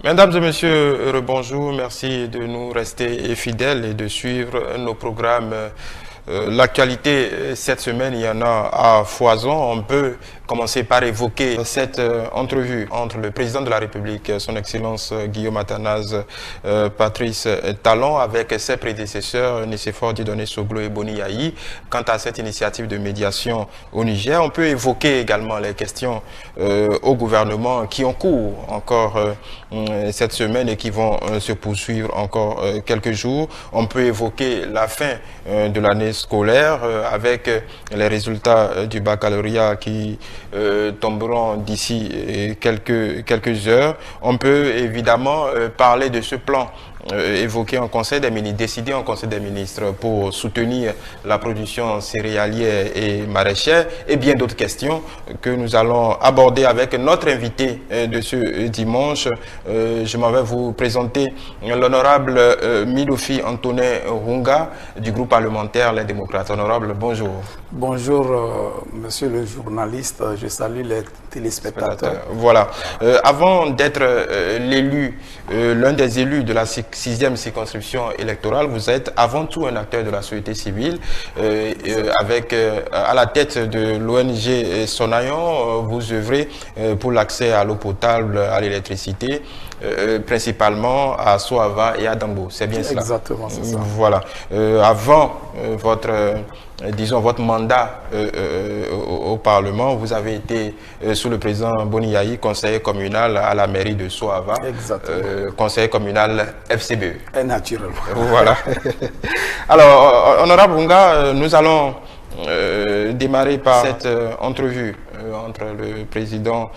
Mesdames et messieurs, rebonjour. Merci de nous rester fidèles et de suivre nos programmes. L'actualité cette semaine, il y en a à foison. On peut commencer par évoquer cette entrevue entre le président de la République, son Excellence Guillaume Athanase Patrice Talon, avec ses prédécesseurs Nicéphore Dieudonné Soglo et Boni Yayi. Quant à cette initiative de médiation au Niger, on peut évoquer également les questions au gouvernement qui ont cours encore cette semaine et qui vont se poursuivre encore quelques jours. On peut évoquer la fin de l'année scolaire avec les résultats du baccalauréat qui tomberont d'ici quelques heures. On peut évidemment parler de ce plan évoqué en Conseil des ministres, décidé en Conseil des ministres pour soutenir la production céréalière et maraîchère et bien d'autres questions que nous allons aborder avec notre invité de ce dimanche. Je m'en vais vous présenter l'honorable Milofi Antonin Runga du groupe parlementaire Les Démocrates. Honorable, bonjour. Bonjour, monsieur le journaliste. Je salue les téléspectateurs. Voilà. Avant d'être l'élu, l'un des élus de la 6e circonscription électorale, vous êtes avant tout un acteur de la société civile. Avec à la tête de l'ONG Sonayon, vous œuvrez pour l'accès à l'eau potable, à l'électricité, principalement à Soava et à Dambo. C'est bien cela? Exactement, c'est ça. Voilà. Avant votre mandat au Parlement, vous avez été sous le président Boni Yayi, conseiller communal à la mairie de Soava, conseiller communal FCBE. Et naturellement. Voilà. Alors, honorable Runga, nous allons démarrer par cette entrevue entre le président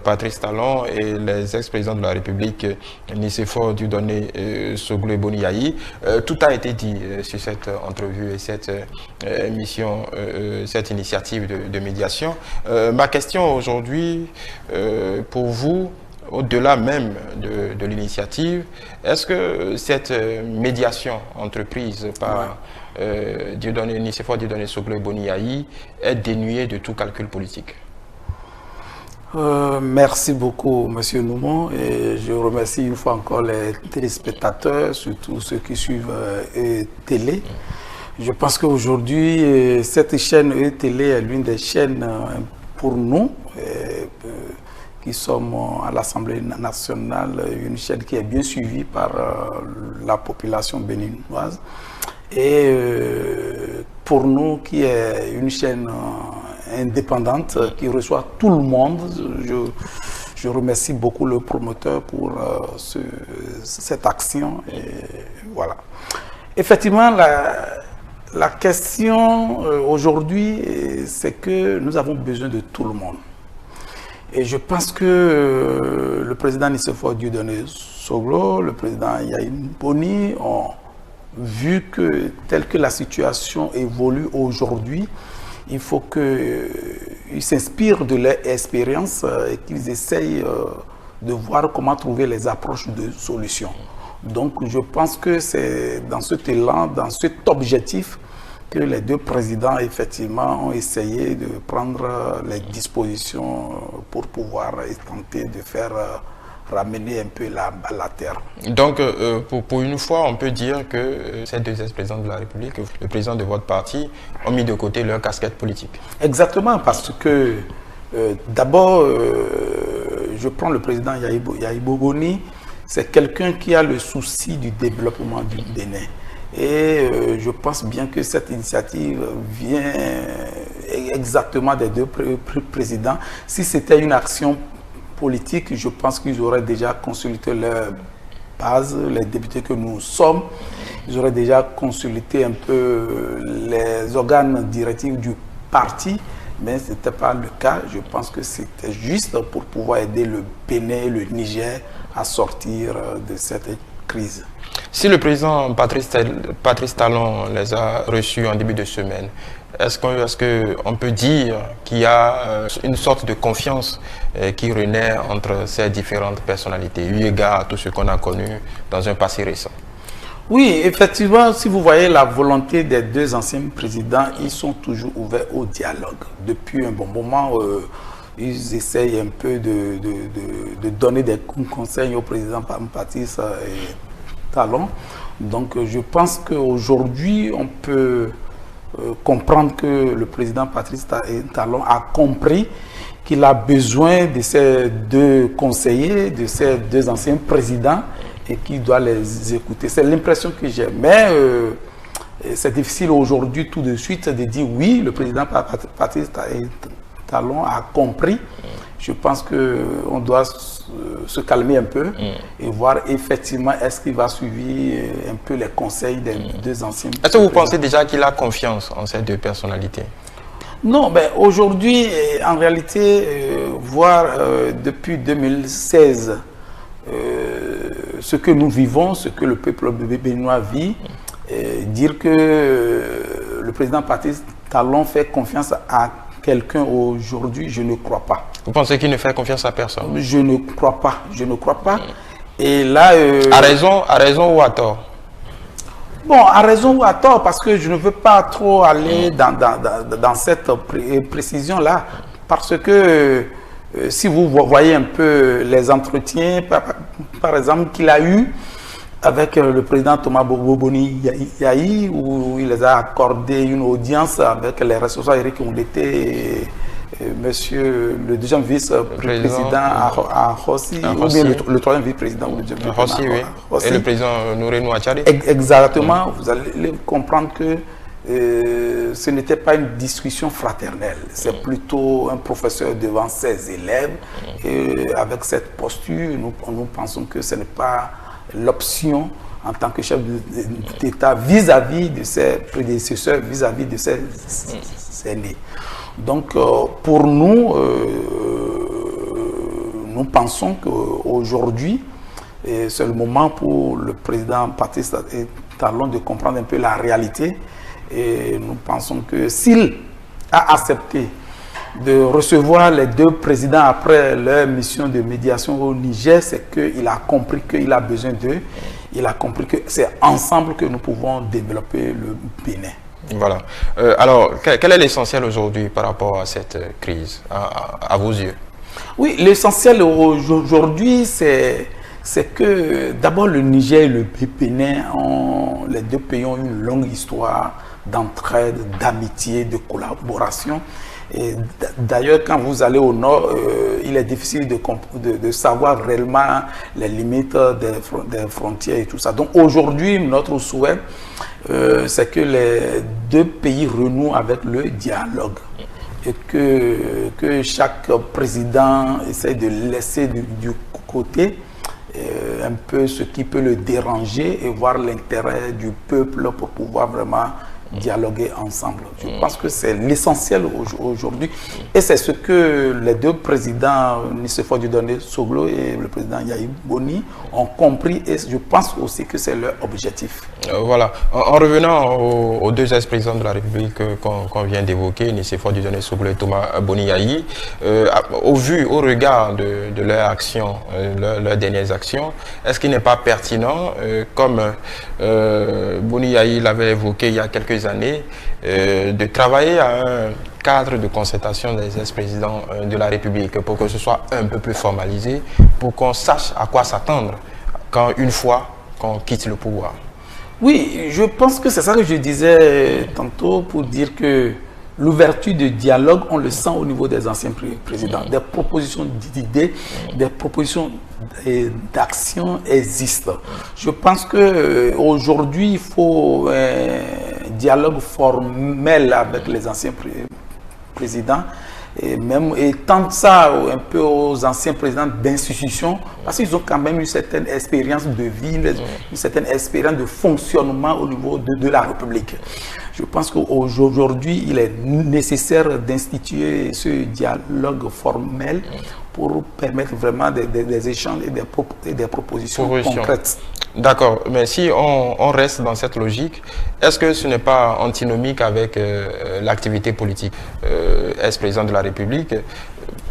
Patrice Talon et les ex-présidents de la République, Nicéphore Dieudonné Soglo et Boni Yayi. Tout a été dit sur cette entrevue et cette mission, cette initiative de médiation. Ma question aujourd'hui pour vous, au-delà même de l'initiative, est-ce que cette médiation entreprise par Nicéphore Dieudonné Soglo et Boni Yayi est dénuée de tout calcul politique? Merci beaucoup, monsieur Noumon, et je remercie une fois encore les téléspectateurs, surtout ceux qui suivent télé. Je pense qu'aujourd'hui, cette chaîne télé est l'une des chaînes pour nous, qui sommes à l'Assemblée nationale, une chaîne qui est bien suivie par la population béninoise. Et pour nous, qui est une chaîne indépendante qui reçoit tout le monde, je remercie beaucoup le promoteur pour cette action. Et voilà. Effectivement, la question aujourd'hui, c'est que nous avons besoin de tout le monde. Et je pense que le président Nicéphore Dieudonné Soglo, le président Yayi Boni ont vu que telle que la situation évolue aujourd'hui, il faut qu'ils s'inspirent de leur expérience et qu'ils essayent de voir comment trouver les approches de solutions. Donc je pense que c'est dans cet élan, dans cet objectif que les deux présidents effectivement ont essayé de prendre les dispositions pour pouvoir tenter de faire ramener un peu la balle à terre. Donc, pour une fois, on peut dire que ces deux ex-présidents de la République, le président de votre parti, ont mis de côté leur casquette politique. Exactement, parce que d'abord, je prends le président Yayi Boni, c'est quelqu'un qui a le souci du développement du Bénin. Et je pense bien que cette initiative vient exactement des deux présidents. Si c'était une action politique, je pense qu'ils auraient déjà consulté leur base, les députés que nous sommes. Ils auraient déjà consulté un peu les organes directifs du parti, mais ce n'était pas le cas. Je pense que c'était juste pour pouvoir aider le Bénin et le Niger à sortir de cette crise. Si le président Patrice Talon les a reçus en début de semaine, est-ce qu'on peut dire qu'il y a une sorte de confiance qui renaît entre ces différentes personnalités, eu égard à tout ce qu'on a connu dans un passé récent? Oui, effectivement, si vous voyez la volonté des deux anciens présidents, ils sont toujours ouverts au dialogue. Depuis un bon moment, ils essayent un peu de donner des conseils au président Patrice Talon. Donc je pense qu'aujourd'hui, on peut comprendre que le président Patrice Talon a compris qu'il a besoin de ces deux conseillers, de ces deux anciens présidents, et qu'il doit les écouter. C'est l'impression que j'ai. Mais c'est difficile aujourd'hui tout de suite de dire oui, le président Patrice Talon a compris. Je pense qu'on doit se calmer un peu et voir effectivement est-ce qu'il va suivre un peu les conseils des deux anciens. Est-ce que vous pensez déjà qu'il a confiance en ces deux personnalités? Non, mais aujourd'hui, en réalité, voir depuis 2016 ce que nous vivons, ce que le peuple béninois vit, dire que le président Patrice Talon fait confiance à quelqu'un aujourd'hui, je ne crois pas. Vous pensez qu'il ne fait confiance à personne? Je ne crois pas, je ne crois pas. Et là... à raison ou à tort? Bon, à raison ou à tort, parce que je ne veux pas trop aller dans cette précision-là, parce que si vous voyez un peu les entretiens, par exemple, qu'il a eu avec le président Thomas Boni Yayi, où il les a accordé une audience avec les responsables Eric Ondete, monsieur le deuxième vice-président à Rossi, ou bien le troisième vice-président. Rossi, oui. Rossi. Et le président Nouré Nouachari. Exactement. Vous allez comprendre que ce n'était pas une discussion fraternelle. C'est plutôt un professeur devant ses élèves. Et avec cette posture, nous pensons que ce n'est pas l'option en tant que chef d'État vis-à-vis de ses prédécesseurs, vis-à-vis de ses aînés. Donc, pour nous, nous pensons qu'aujourd'hui, c'est le moment pour le président Patrice Talon de comprendre un peu la réalité. Et nous pensons que s'il a accepté de recevoir les deux présidents après leur mission de médiation au Niger, c'est qu'il a compris qu'il a besoin d'eux. Il a compris que c'est ensemble que nous pouvons développer le Bénin. Voilà. Alors, quel est l'essentiel aujourd'hui par rapport à cette crise, à vos yeux? Oui, l'essentiel aujourd'hui, c'est que d'abord le Niger et le Bénin, les deux pays ont une longue histoire d'entraide, d'amitié, de collaboration. D'ailleurs, quand vous allez au nord, il est difficile de savoir réellement les limites des frontières et tout ça. Donc aujourd'hui, notre souhait, c'est que les deux pays renouent avec le dialogue et que chaque président essaie de laisser du côté un peu ce qui peut le déranger et voir l'intérêt du peuple pour pouvoir vraiment dialoguer ensemble. Je pense que c'est l'essentiel aujourd'hui et c'est ce que les deux présidents, Nicéphore Dieudonné Soglo et le président Yayi Boni, ont compris et je pense aussi que c'est leur objectif. Voilà. En revenant aux deux ex-présidents de la République qu'on vient d'évoquer, Nicéphore Dieudonné Soglo et Thomas Boni Yayi, au regard de leurs actions, leurs dernières actions, est-ce qu'il n'est pas pertinent, comme Boni Yayi l'avait évoqué il y a quelques années, de travailler à un cadre de concertation des ex-présidents de la République pour que ce soit un peu plus formalisé, pour qu'on sache à quoi s'attendre une fois qu'on quitte le pouvoir? Oui, je pense que c'est ça que je disais tantôt pour dire que l'ouverture de dialogue, on le sent au niveau des anciens présidents. Des propositions d'idées, des propositions d'action existent. Je pense qu'aujourd'hui, il faut un dialogue formel avec les anciens présidents et même étendre ça un peu aux anciens présidents d'institutions parce qu'ils ont quand même une certaine expérience de vie, une certaine expérience de fonctionnement au niveau de la République. Je pense qu'aujourd'hui, il est nécessaire d'instituer ce dialogue formel pour permettre vraiment des échanges et des propositions concrètes. D'accord, mais si on reste dans cette logique, est-ce que ce n'est pas antinomique avec l'activité politique ex-président de la République?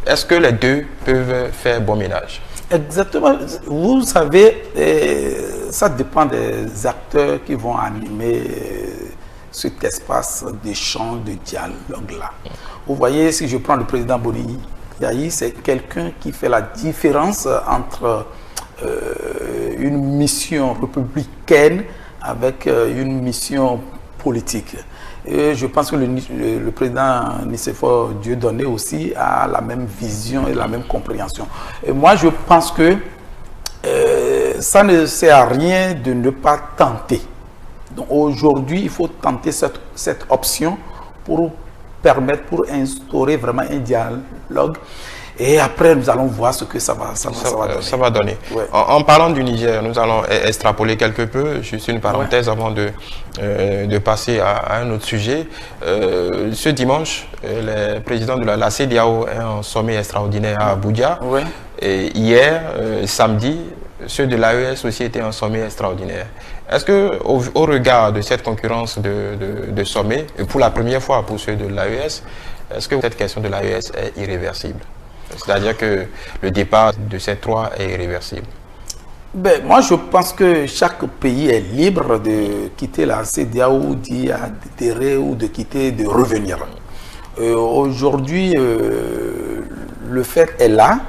Est-ce que les deux peuvent faire bon ménage? Exactement. Vous savez, ça dépend des acteurs qui vont animer cet espace d'échange, de dialogue-là. Vous voyez, si je prends le président Boni Yahya, c'est quelqu'un qui fait la différence entre une mission républicaine avec une mission politique. Et je pense que le président Nicéphore Dieudonné aussi a la même vision et la même compréhension. Et moi, je pense que ça ne sert à rien de ne pas tenter. Donc aujourd'hui, il faut tenter cette option pour instaurer vraiment un dialogue. Et après, nous allons voir ce que ça va donner. Ouais. En parlant du Niger, nous allons extrapoler quelque peu, juste une parenthèse avant de passer à un autre sujet. Ce dimanche, le président de la CEDEAO est en sommet extraordinaire à Abuja. Ouais. Et hier, samedi, ceux de l'AES aussi étaient en sommet extraordinaire. Est-ce que, au regard de cette concurrence de sommets, et pour la première fois pour ceux de l'AES, est-ce que cette question de l'AES est irréversible? C'est-à-dire que le départ de ces trois est irréversible. Ben, moi, je pense que chaque pays est libre de quitter la CEDEAO, d'y adhérer ou de quitter, de revenir. Aujourd'hui, le fait est là.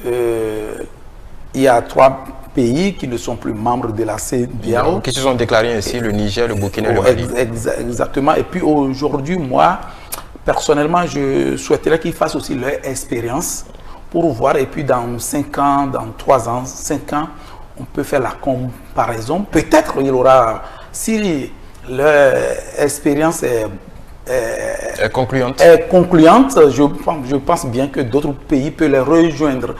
Il y a 3 pays qui ne sont plus membres de la CEDEAO. Qui se sont déclarés ainsi, le Niger, le Burkina et le Mali. Exactement. Et puis aujourd'hui, moi, personnellement, je souhaiterais qu'ils fassent aussi leur expérience pour voir. Et puis dans 5 ans, dans 3 ans, 5 ans, on peut faire la comparaison. Peut-être il y aura, si leur expérience est concluante, je pense bien que d'autres pays peuvent les rejoindre.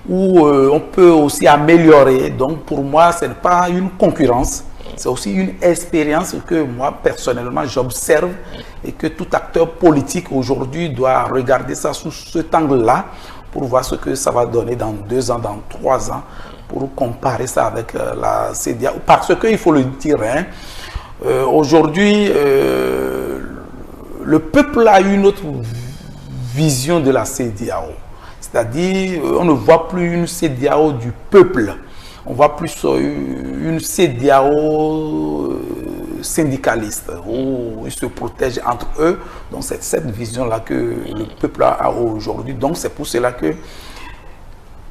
Où on peut aussi améliorer. Donc pour moi, ce n'est pas une concurrence. C'est aussi une expérience que moi, personnellement, j'observe et que tout acteur politique aujourd'hui doit regarder ça sous cet angle-là pour voir ce que ça va donner dans 2 ans, dans 3 ans, pour comparer ça avec la CEDEAO. Parce qu'il faut le dire, hein, aujourd'hui, le peuple a une autre vision de la CEDEAO. C'est-à-dire, on ne voit plus une CEDEAO du peuple. On voit plus une CEDEAO syndicaliste, où ils se protègent entre eux. Donc c'est cette vision-là que le peuple a aujourd'hui. Donc c'est pour cela que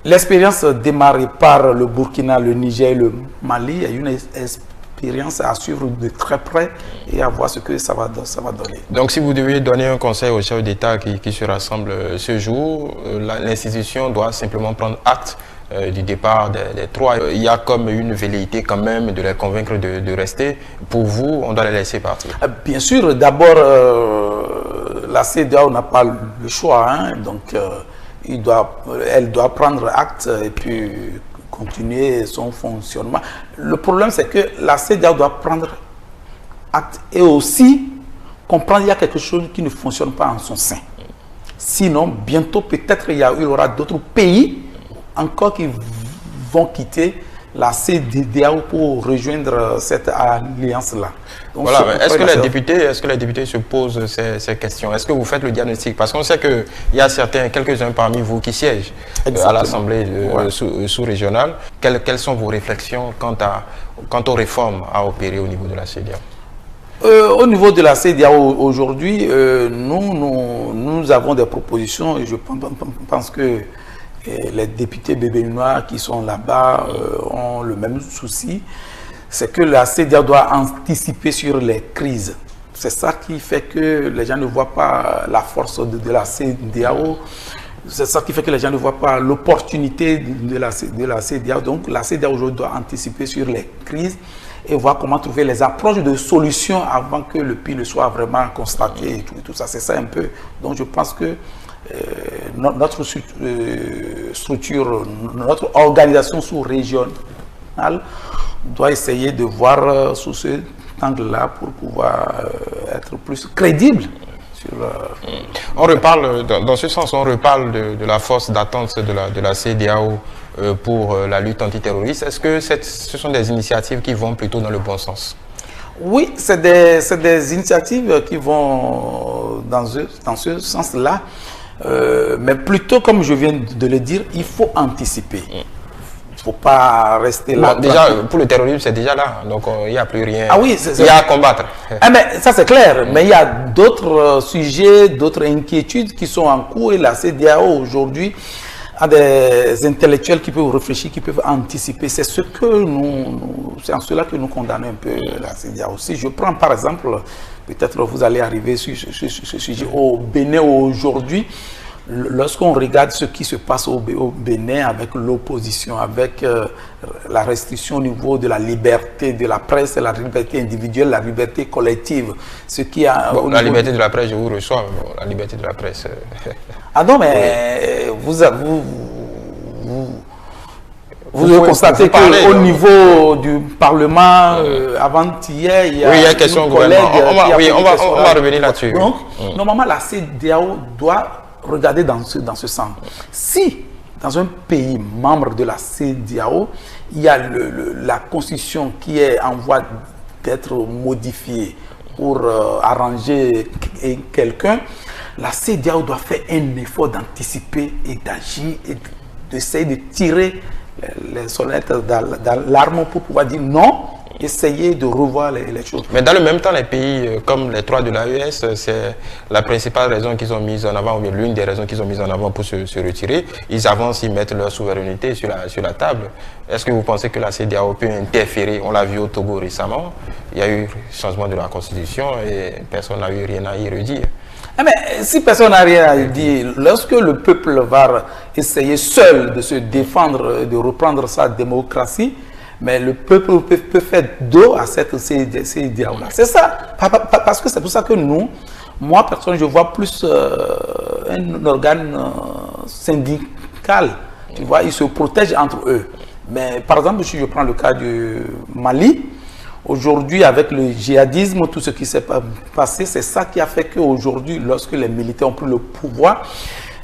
l'expérience démarrée par le Burkina, le Niger, le Mali est une expérience à suivre de très près et à voir ce que ça va donner. Donc si vous deviez donner un conseil aux chefs d'État qui se rassemblent ce jour, l'institution doit simplement prendre acte du départ des 3. Il y a comme une velléité quand même de les convaincre de rester. Pour vous, on doit les laisser partir. Bien sûr, d'abord, la CEDEAO n'a pas le choix. Hein, donc, elle doit prendre acte et puis continuer son fonctionnement. Le problème, c'est que la CEDEAO doit prendre acte et aussi comprendre qu'il y a quelque chose qui ne fonctionne pas en son sein. Sinon, bientôt, peut-être, il y aura d'autres pays encore qui vont quitter la CEDEAO pour rejoindre cette alliance-là. Voilà, est-ce que les députés se posent ces questions? Est-ce que vous faites le diagnostic? Parce qu'on sait qu'il y a quelques-uns parmi vous qui siègent à l'Assemblée sous-régionale. Quelles sont vos réflexions quant aux réformes à opérer au niveau de la CEDEAO? Au niveau de la CEDEAO aujourd'hui, nous avons des propositions et je pense que les députés béninois qui sont là-bas ont le même souci. C'est que la CEDEAO doit anticiper sur les crises. C'est ça qui fait que les gens ne voient pas la force de la CEDEAO. C'est ça qui fait que les gens ne voient pas l'opportunité de la CEDEAO. Donc la CEDEAO aujourd'hui doit anticiper sur les crises et voir comment trouver les approches de solutions avant que le pire ne soit vraiment constaté et tout ça. C'est ça un peu. Donc je pense que notre structure, notre organisation sous-régionale doit essayer de voir sous ce angle-là pour pouvoir être plus crédible. On reparle, dans ce sens, on reparle de la force d'attente de la CEDEAO pour la lutte antiterroriste. Est-ce que ce sont des initiatives qui vont plutôt dans le bon sens? Oui, c'est des initiatives qui vont dans ce sens-là. Mais plutôt, comme je viens de le dire, il faut anticiper. ne faut pas rester là. Bon, déjà, pour le terrorisme, c'est déjà là. Donc, il n'y a plus rien. Ah oui, il y a à combattre. Ah, mais ça, c'est clair. Mais il y a d'autres sujets, d'autres inquiétudes qui sont en cours. Et la CEDEAO, aujourd'hui, a des intellectuels qui peuvent réfléchir, qui peuvent anticiper. C'est ce que c'est en cela que nous condamnons un peu la CEDEAO. Si je prends, par exemple, peut-être vous allez arriver sur ce sujet au Bénin aujourd'hui. Lorsqu'on regarde ce qui se passe au Bénin avec l'opposition, avec la restriction au niveau de la liberté de la presse, la liberté individuelle, la liberté collective, ce qui a... Bon, la liberté de la presse, je vous reçois, la liberté de la presse... Ah non, mais vous avez constaté qu'au niveau du Parlement, avant-hier, il y a question un collègue... On va revenir là-dessus. Donc, normalement, la CEDEAO doit regarder dans ce sens. Si, dans un pays membre de la CEDEAO, il y a la constitution qui est en voie d'être modifiée pour arranger quelqu'un, la CEDEAO doit faire un effort d'anticiper et d'agir et d'essayer de tirer les sonnettes d'alarme pour pouvoir dire non, essayer de revoir les choses. Mais dans le même temps, les pays comme les 3 de l'AES, c'est la principale raison qu'ils ont mise en avant, ou bien l'une des raisons qu'ils ont mise en avant pour se retirer. Ils avancent, ils mettent leur souveraineté sur la table. Est-ce que vous pensez que la CEDEAO peut interférer? On l'a vu au Togo récemment, il y a eu changement de la constitution et personne n'a eu rien à y redire. Mais si personne n'a rien à dire, lorsque le peuple va essayer seul de se défendre, de reprendre sa démocratie, mais le peuple peut faire dos à cette CEDEAO-là. C'est ça, parce que c'est pour ça que moi, personne, je vois plus un organe syndical, tu vois, ils se protègent entre eux. Mais par exemple, si je prends le cas du Mali, aujourd'hui, avec le djihadisme, tout ce qui s'est passé, c'est ça qui a fait qu'aujourd'hui, lorsque les militaires ont pris le pouvoir,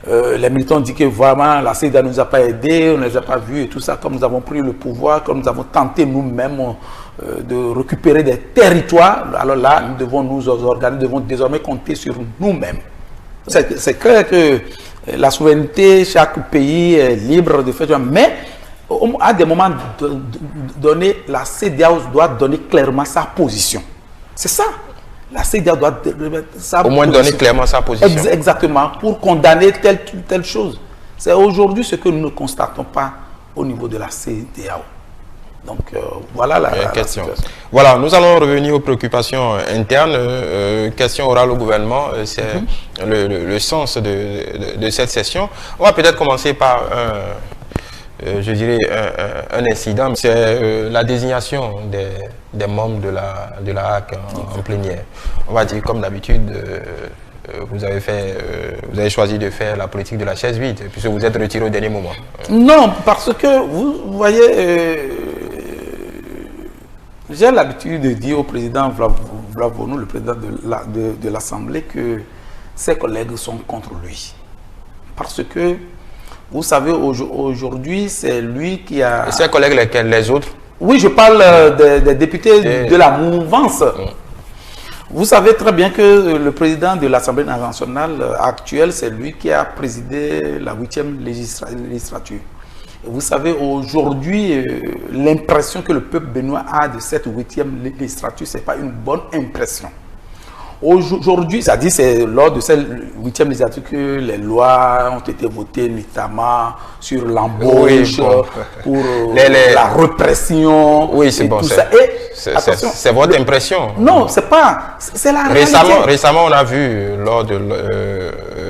les militants ont dit que vraiment la CEDEAO ne nous a pas aidés, on ne les a pas vus et tout ça. Comme nous avons pris le pouvoir, comme nous avons tenté nous-mêmes de récupérer des territoires, alors là, nous devons nous organiser, nous devons désormais compter sur nous-mêmes. C'est clair que la souveraineté, chaque pays est libre de faire, mais à des moments donnés, la CEDEAO doit donner clairement sa position. C'est ça. La CEDEAO doit au moins donner clairement sa position. Exactement, pour condamner telle chose. C'est aujourd'hui ce que nous ne constatons pas au niveau de la CEDEAO. Donc voilà la question. Voilà, nous allons revenir aux préoccupations internes. Question orale au gouvernement, c'est le sens de cette session. On va peut-être commencer par je dirais un incident, c'est la désignation des membres de la HAC en plénière. On va dire comme d'habitude, vous avez choisi de faire la politique de la chaise vide, puisque vous êtes retiré au dernier moment. Non, parce que vous voyez, j'ai l'habitude de dire au président Vlavonou, le président de l'Assemblée, que ses collègues sont contre lui. Parce que vous savez, aujourd'hui, c'est lui qui a... Et ses collègues, lesquels? Les autres? Oui, je parle des députés de la mouvance. Vous savez très bien que le président de l'Assemblée nationale actuelle, c'est lui qui a présidé la 8e législature. Et vous savez, aujourd'hui, l'impression que le peuple béninois a de cette 8e législature, ce n'est pas une bonne impression. Aujourd'hui, c'est-à-dire c'est lors de cette 8e législature que les lois ont été votées, notamment sur l'embauche, pour la répression, oui, c'est bon, c'est votre impression. Non, c'est pas, c'est la réalité. Récemment, on a vu lors de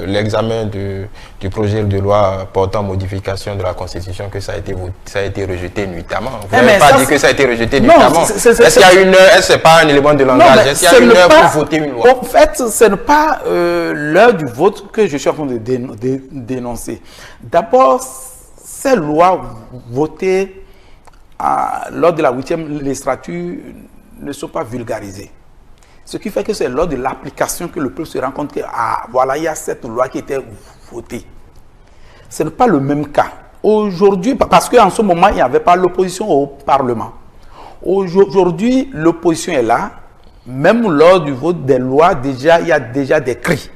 l'examen du projet de loi portant modification de la Constitution que ça a été rejeté nuitamment. Vous n'avez pas dit que ça a été rejeté nuitamment. Est-ce qu'il y a une heure, est-ce que ce n'est pas un élément de langage? Est-ce qu'il y a une heure pour voter une loi? En fait, ce n'est pas l'heure du vote que je suis en train de dénoncer. D'abord, ces lois votées lors de la 8e législature ne sont pas vulgarisées. Ce qui fait que c'est lors de l'application que le peuple se rend compte que, voilà, il y a cette loi qui était votée. Ce n'est pas le même cas. Aujourd'hui, parce qu'en ce moment, il n'y avait pas l'opposition au Parlement. Aujourd'hui, l'opposition est là. Même lors du vote des lois, il y a déjà des cris.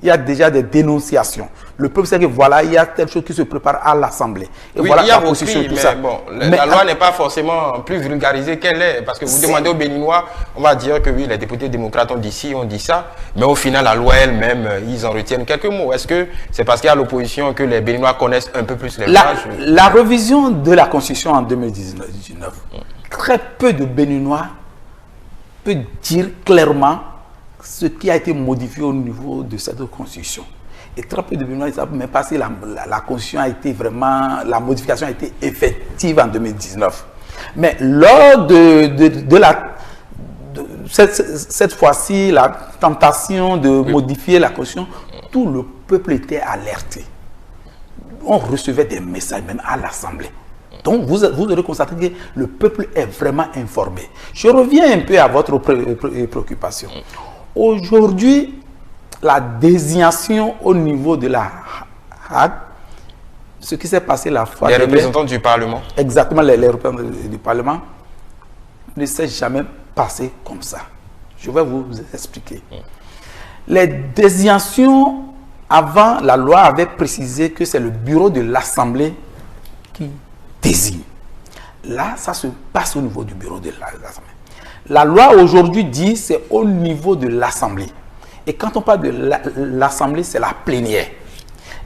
il y a déjà des dénonciations. Le peuple sait que voilà, il y a telle chose qui se prépare à l'Assemblée. Et oui, voilà il y a la vos position, cris, tout mais ça. bon, la loi n'est pas forcément plus vulgarisée qu'elle est. Parce que vous demandez aux Béninois, on va dire que oui, les députés démocrates ont dit ci, on dit ça. Mais au final, la loi elle-même, ils en retiennent quelques mots. Est-ce que c'est parce qu'il y a l'opposition que les Béninois connaissent un peu plus les lois? La révision de la Constitution en 2019, très peu de Béninois peuvent dire clairement ce qui a été modifié au niveau de cette Constitution. Et très peu de Béninois ne savent même pas si la Constitution a été vraiment, la modification a été effective en 2019. Mais lors cette fois-ci, la tentation de modifier la Constitution, tout le peuple était alerté. On recevait des messages même à l'Assemblée. Donc, vous aurez constaté que le peuple est vraiment informé. Je reviens un peu à votre préoccupation. Aujourd'hui, la désignation au niveau de la Hague, ce qui s'est passé la fois dernière... Les représentants du Parlement. Exactement, les représentants du Parlement ne s'est jamais passé comme ça. Je vais vous expliquer. Les désignations, avant, la loi avait précisé que c'est le bureau de l'Assemblée qui désigne. Là, ça se passe au niveau du bureau de l'Assemblée. La loi aujourd'hui dit c'est au niveau de l'Assemblée. Et quand on parle de l'Assemblée, c'est la plénière.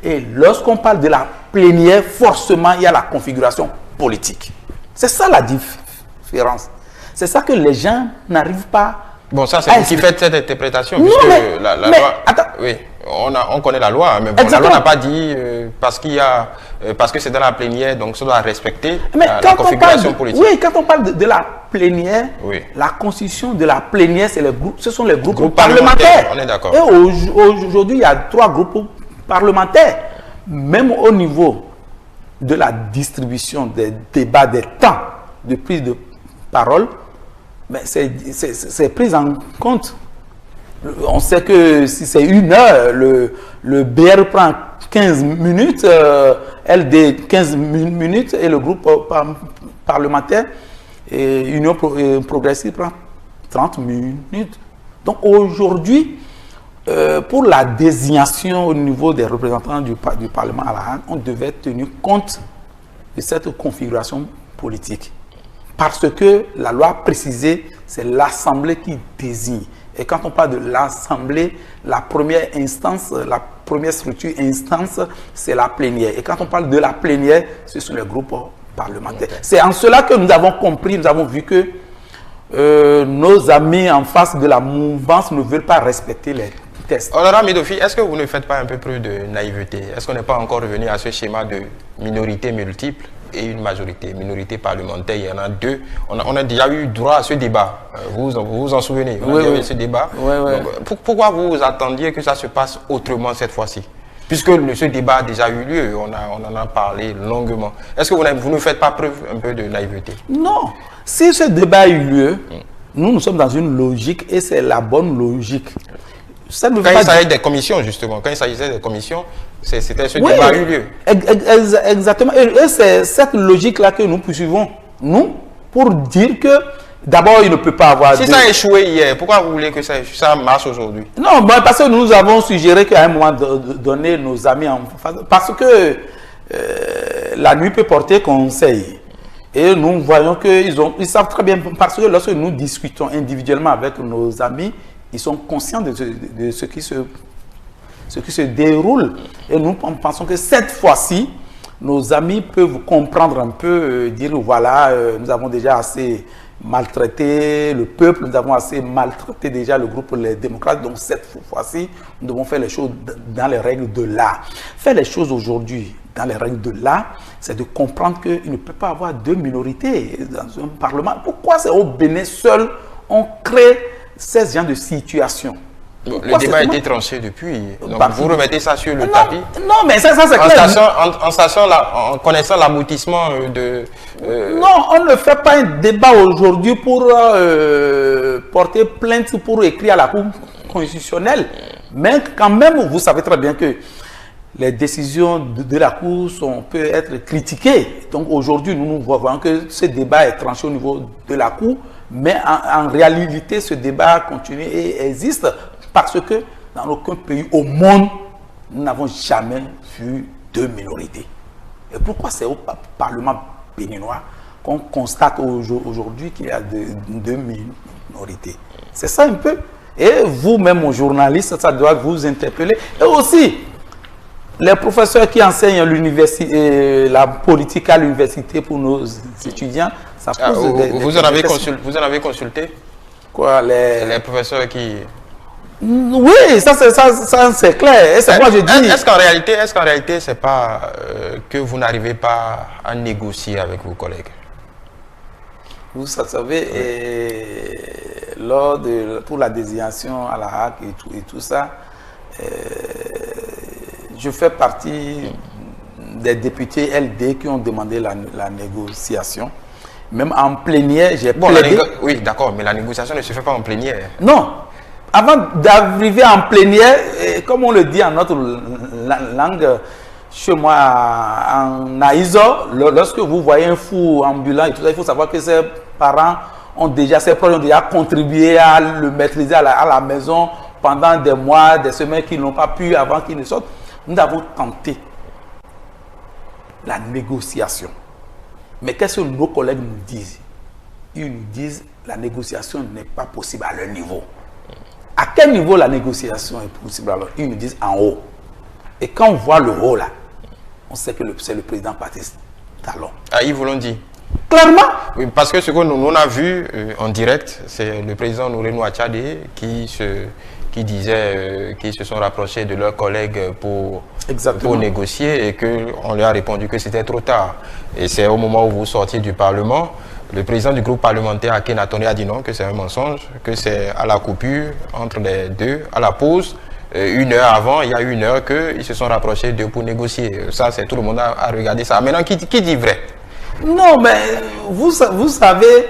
Et lorsqu'on parle de la plénière, forcément, il y a la configuration politique. C'est ça la différence. C'est ça que les gens n'arrivent pas. Bon, ça, c'est vous qui faites cette interprétation. Non, puisque la loi. Attends. Oui, on connaît la loi, mais bon, la loi n'a pas dit parce que c'est dans la plénière, donc ça doit respecter la configuration politique. Oui, quand on parle de la plénière, oui. La constitution de la plénière, ce sont les groupes parlementaires. On est d'accord. Et aujourd'hui, il y a 3 groupes parlementaires. Même au niveau de la distribution des débats, des temps de prise de parole, mais c'est pris en compte. On sait que si c'est 1 heure, le BR prend 15 minutes, LD 15 minutes et le groupe parlementaire et Union progressive prend 30 minutes. Donc aujourd'hui, pour la désignation au niveau des représentants du Parlement à la Hague, on devait tenir compte de cette configuration politique. Parce que la loi a précisé, c'est l'Assemblée qui désigne. Et quand on parle de l'Assemblée, la première instance, la première structure instance, c'est la plénière. Et quand on parle de la plénière, ce sont les groupes parlementaires. C'est en cela que nous avons compris, nous avons vu que nos amis en face de la mouvance ne veulent pas respecter les tests. Honorable Midofi, est-ce que vous ne faites pas un peu plus de naïveté? Est-ce qu'on n'est pas encore revenu à ce schéma de minorité multiple et une majorité, minorité parlementaire, il y en a 2. On a déjà eu droit à ce débat. Vous vous en souvenez? On a déjà eu ce débat. Donc, pourquoi vous attendiez que ça se passe autrement cette fois-ci? Puisque ce débat a déjà eu lieu, on en a parlé longuement. Est-ce que vous ne faites pas preuve un peu de naïveté? Non. Si ce débat a eu lieu, nous sommes dans une logique et c'est la bonne logique. Quand il s'agit des commissions, justement, quand il s'agissait des commissions, c'était ce débat a eu lieu. Exactement. Et c'est cette logique-là que nous poursuivons, nous, pour dire que d'abord, il ne peut pas avoir... Si ça a échoué hier, pourquoi vous voulez que ça marche aujourd'hui? Non, parce que nous avons suggéré qu'à un moment donné, nos amis en face... Parce que la nuit peut porter conseil. Et nous voyons qu'ils savent très bien, parce que lorsque nous discutons individuellement avec nos amis, ils sont conscients de ce qui se déroule. Et nous pensons que cette fois-ci, nos amis peuvent comprendre un peu, dire voilà, nous avons déjà assez maltraité le peuple, nous avons assez maltraité déjà le groupe Les Démocrates, donc cette fois-ci, nous devons faire les choses dans les règles de l'art. Faire les choses aujourd'hui dans les règles de l'art, c'est de comprendre qu'il ne peut pas avoir 2 minorités dans un parlement. Pourquoi c'est au Bénin seul on crée ces genres de situations? Le débat a été tranché depuis. Donc vous remettez ça sur le tapis. Non, mais ça c'est clair. En connaissant l'aboutissement de... Non, on ne fait pas un débat aujourd'hui pour porter plainte, pour écrire à la Cour constitutionnelle. Mais quand même, vous savez très bien que les décisions de la Cour peuvent être critiquées. Donc aujourd'hui, nous voyons que ce débat est tranché au niveau de la Cour. Mais en réalité, ce débat continue et existe parce que dans aucun pays au monde, nous n'avons jamais vu deux minorités. Et pourquoi c'est au Parlement béninois qu'on constate aujourd'hui qu'il y a deux minorités? C'est ça un peu. Et vous-même, aux journalistes, ça doit vous interpeller. Et aussi, les professeurs qui enseignent la politique à l'université pour nos étudiants, ça pose vous en avez consulté? Quoi, les professeurs qui... Oui, ça c'est clair. Et c'est moi je dis. Est-ce qu'en réalité, c'est pas que vous n'arrivez pas à négocier avec vos collègues? Vous savez, pour la désignation à la HAC et tout ça, je fais partie des députés LD qui ont demandé la négociation. Même en plénière, j'ai plaidé. Oui, d'accord, mais la négociation ne se fait pas en plénière. Non. Avant d'arriver en plénière, comme on le dit en notre langue, chez moi en Aïzo, lorsque vous voyez un fou ambulant et tout ça, il faut savoir que ses parents ses proches ont déjà contribué à le maîtriser à la maison pendant des mois, des semaines qu'ils n'ont pas pu avant qu'ils ne sortent. Nous avons tenté la négociation. Mais qu'est-ce que nos collègues nous disent? Ils nous disent que la négociation n'est pas possible à leur niveau. À quel niveau la négociation est possible alors? Ils nous disent en haut. Et quand on voit le haut là, on sait que c'est le président Patrice Talon. Ah, ils vous l'ont dit? Clairement. Oui, parce que ce que nous a vu en direct, c'est le président Nourenou Achadé qui disait qu'ils se sont rapprochés de leurs collègues pour négocier et qu'on leur a répondu que c'était trop tard. Et c'est au moment où vous sortiez du Parlement, le président du groupe parlementaire Akhenaton a dit non, que c'est un mensonge, que c'est à la coupure entre les deux, à la pause. Une heure avant, il y a une heure qu'ils se sont rapprochés d'eux pour négocier. Ça, c'est tout le monde a regardé ça. Maintenant, qui dit vrai? Non, mais vous savez,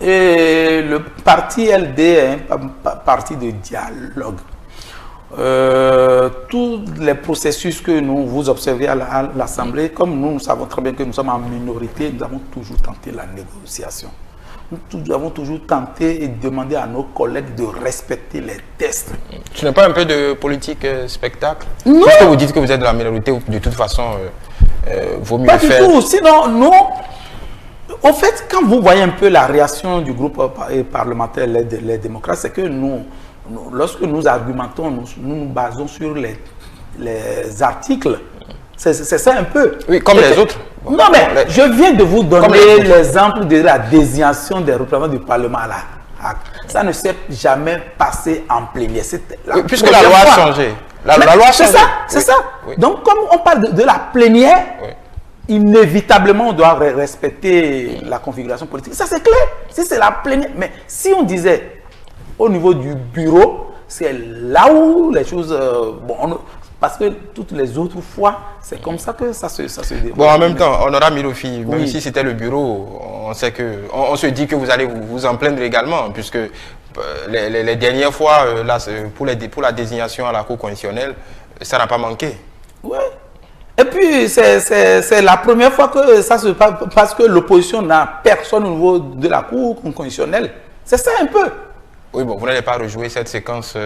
le parti LD est un parti de dialogue. Tous les processus que vous observez à l'Assemblée, comme nous savons très bien que nous sommes en minorité, nous avons toujours tenté la négociation. Nous avons toujours tenté et demandé à nos collègues de respecter les tests. Ce n'est pas un peu de politique spectacle? Non. Puisque vous dites que vous êtes de la minorité, de toute façon, vaut mieux pas faire... du tout. Sinon, non. En fait, quand vous voyez un peu la réaction du groupe parlementaire les démocrates, c'est que lorsque nous argumentons, nous nous basons sur les articles. C'est ça un peu. Oui, comme les autres. Non, mais je viens de vous donner l'exemple de la désignation des représentants du Parlement à la HAC. Ça ne s'est jamais passé en plénière. Oui, puisque la loi a changé. La loi a changé. C'est ça. Oui. Donc, comme on parle de la plénière, oui, inévitablement, on doit respecter la configuration politique. Ça, c'est clair. Si c'est la plénière. Mais si on disait au niveau du bureau, c'est là où les choses... parce que toutes les autres fois, c'est comme ça que ça se déroule. Bon, en même temps, Honorable Mirofi, même si c'était le bureau, on se dit que vous allez vous en plaindre également, puisque les dernières fois, pour la désignation à la Cour constitutionnelle, ça n'a pas manqué. Oui. Et puis, c'est la première fois que ça se passe, parce que l'opposition n'a personne au niveau de la Cour constitutionnelle. C'est ça un peu. Oui, bon, vous n'allez pas rejouer cette séquence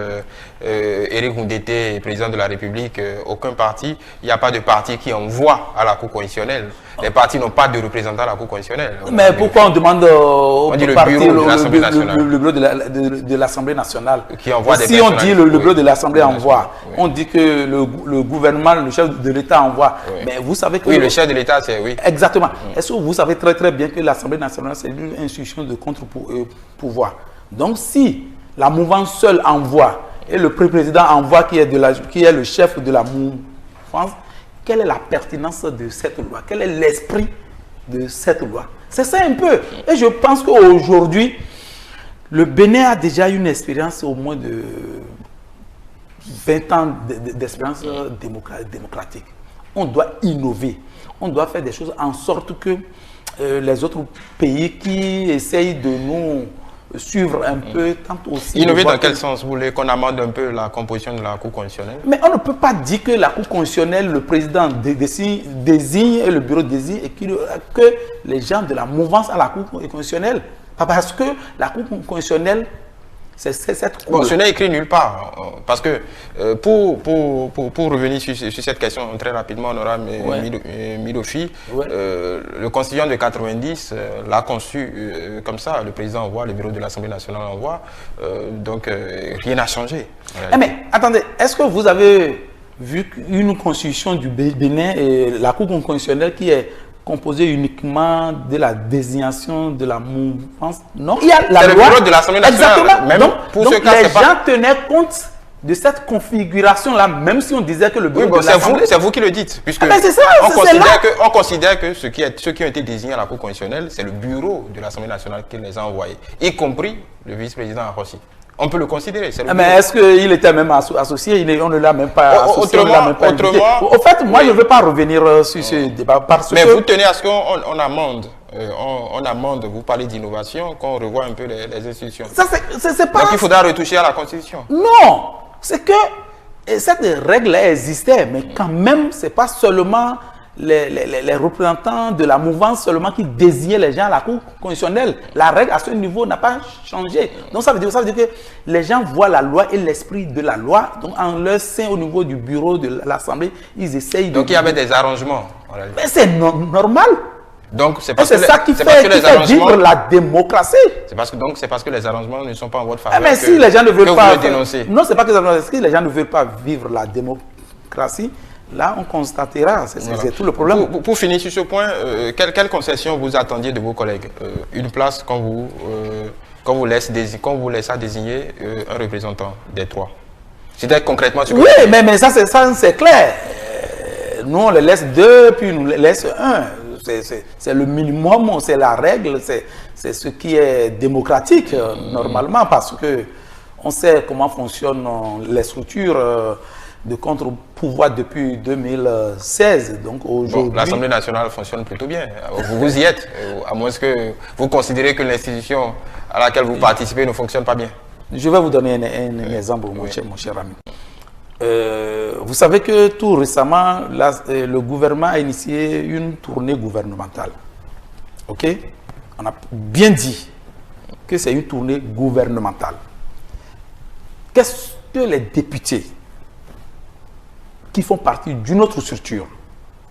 Éric Ndoundété, président de la République, aucun parti. Il n'y a pas de parti qui envoie à la Cour constitutionnelle. Les partis n'ont pas de représentants à la Cour constitutionnelle. Mais pourquoi on demande au parti, le bureau de l'Assemblée nationale qui envoie des si on dit le bureau de l'Assemblée envoie, on dit que le gouvernement, le chef de l'État envoie. Oui. Mais vous savez que... Oui, le chef de l'État, c'est... Oui. Exactement. Est-ce que vous savez très très bien que l'Assemblée nationale, c'est une institution de contre-pouvoir. Donc, si la mouvance seule envoie et le président envoie qui est le chef de la mouvance, quelle est la pertinence de cette loi? Quel est l'esprit de cette loi? C'est ça un peu. Et je pense qu'aujourd'hui, le Bénin a déjà une expérience au moins de 20 ans d'expérience démocratique. On doit innover. On doit faire des choses en sorte que les autres pays qui essayent de nous suivre un peu, tant aussi... Innover dans quel sens? Vous voulez qu'on amende un peu la composition de la Cour constitutionnelle? Mais on ne peut pas dire que la Cour constitutionnelle, le président désigne et le bureau désigne et que les gens de la mouvance à la Cour constitutionnelle. Parce que la Cour constitutionnelle C'est cette cour. Bon, ce n'est écrit nulle part. Parce que pour revenir sur cette question très rapidement, honorable Midofi, le constituant de 90 l'a conçu comme ça. Le président envoie, le bureau de l'Assemblée nationale envoie. Donc rien n'a changé. Mais attendez, est-ce que vous avez vu une constitution du Bénin et la Cour constitutionnelle qui est composée uniquement de la désignation de la mouvance? Non, il y a la loi. Le bureau de l'Assemblée nationale. Exactement. Même donc pour ce cas, les gens tenaient compte de cette configuration-là, même si on disait que le bureau de l'Assemblée... C'est vous qui le dites, puisque on considère que ceux qui ont été désignés à la Cour constitutionnelle, c'est le bureau de l'Assemblée nationale qui les a envoyés, y compris le vice-président Arossi. On peut le considérer. Mais est-ce qu'il était même associé? On ne l'a même pas associé. Au fait, moi, je ne veux pas revenir sur ce débat parce que... vous tenez à ce qu'on amende. On amende, vous parlez d'innovation, qu'on revoie un peu les institutions. C'est pas... Donc il faudra retoucher à la Constitution. Non, c'est que cette règle existait, mais quand même, ce n'est pas seulement les représentants de la mouvance seulement qui désignaient les gens à la Cour constitutionnelle. La règle à ce niveau n'a pas changé. Donc ça veut dire que les gens voient la loi et l'esprit de la loi. Donc en leur sein au niveau du bureau de l'Assemblée, ils essayent de... Donc il y avait des arrangements. Mais c'est normal. Donc c'est ça qui fait vivre la démocratie. C'est parce que les arrangements ne sont pas en votre faveur. Mais si les gens ne veulent pas... dénoncer. Non, c'est pas que si les gens ne veulent pas vivre la démocratie, là, on constatera, c'est tout le problème. Pour finir sur ce point, quelle concession vous attendiez de vos collègues? Une place quand vous laissez désigner un représentant des trois. C'était concrètement ce que... Oui, mais ça c'est clair. Nous, on les laisse deux, puis nous les laisse un. C'est le minimum, c'est la règle, c'est ce qui est démocratique, normalement, parce que on sait comment fonctionnent les structures de contre-pouvoir depuis 2016. Donc aujourd'hui, l'Assemblée nationale fonctionne plutôt bien. Vous y êtes, à moins que vous considérez que l'institution à laquelle vous participez ne fonctionne pas bien. Je vais vous donner un exemple, mon cher ami. Vous savez que tout récemment, le gouvernement a initié une tournée gouvernementale. OK? On a bien dit que c'est une tournée gouvernementale. Qu'est-ce que les députés qui font partie d'une autre structure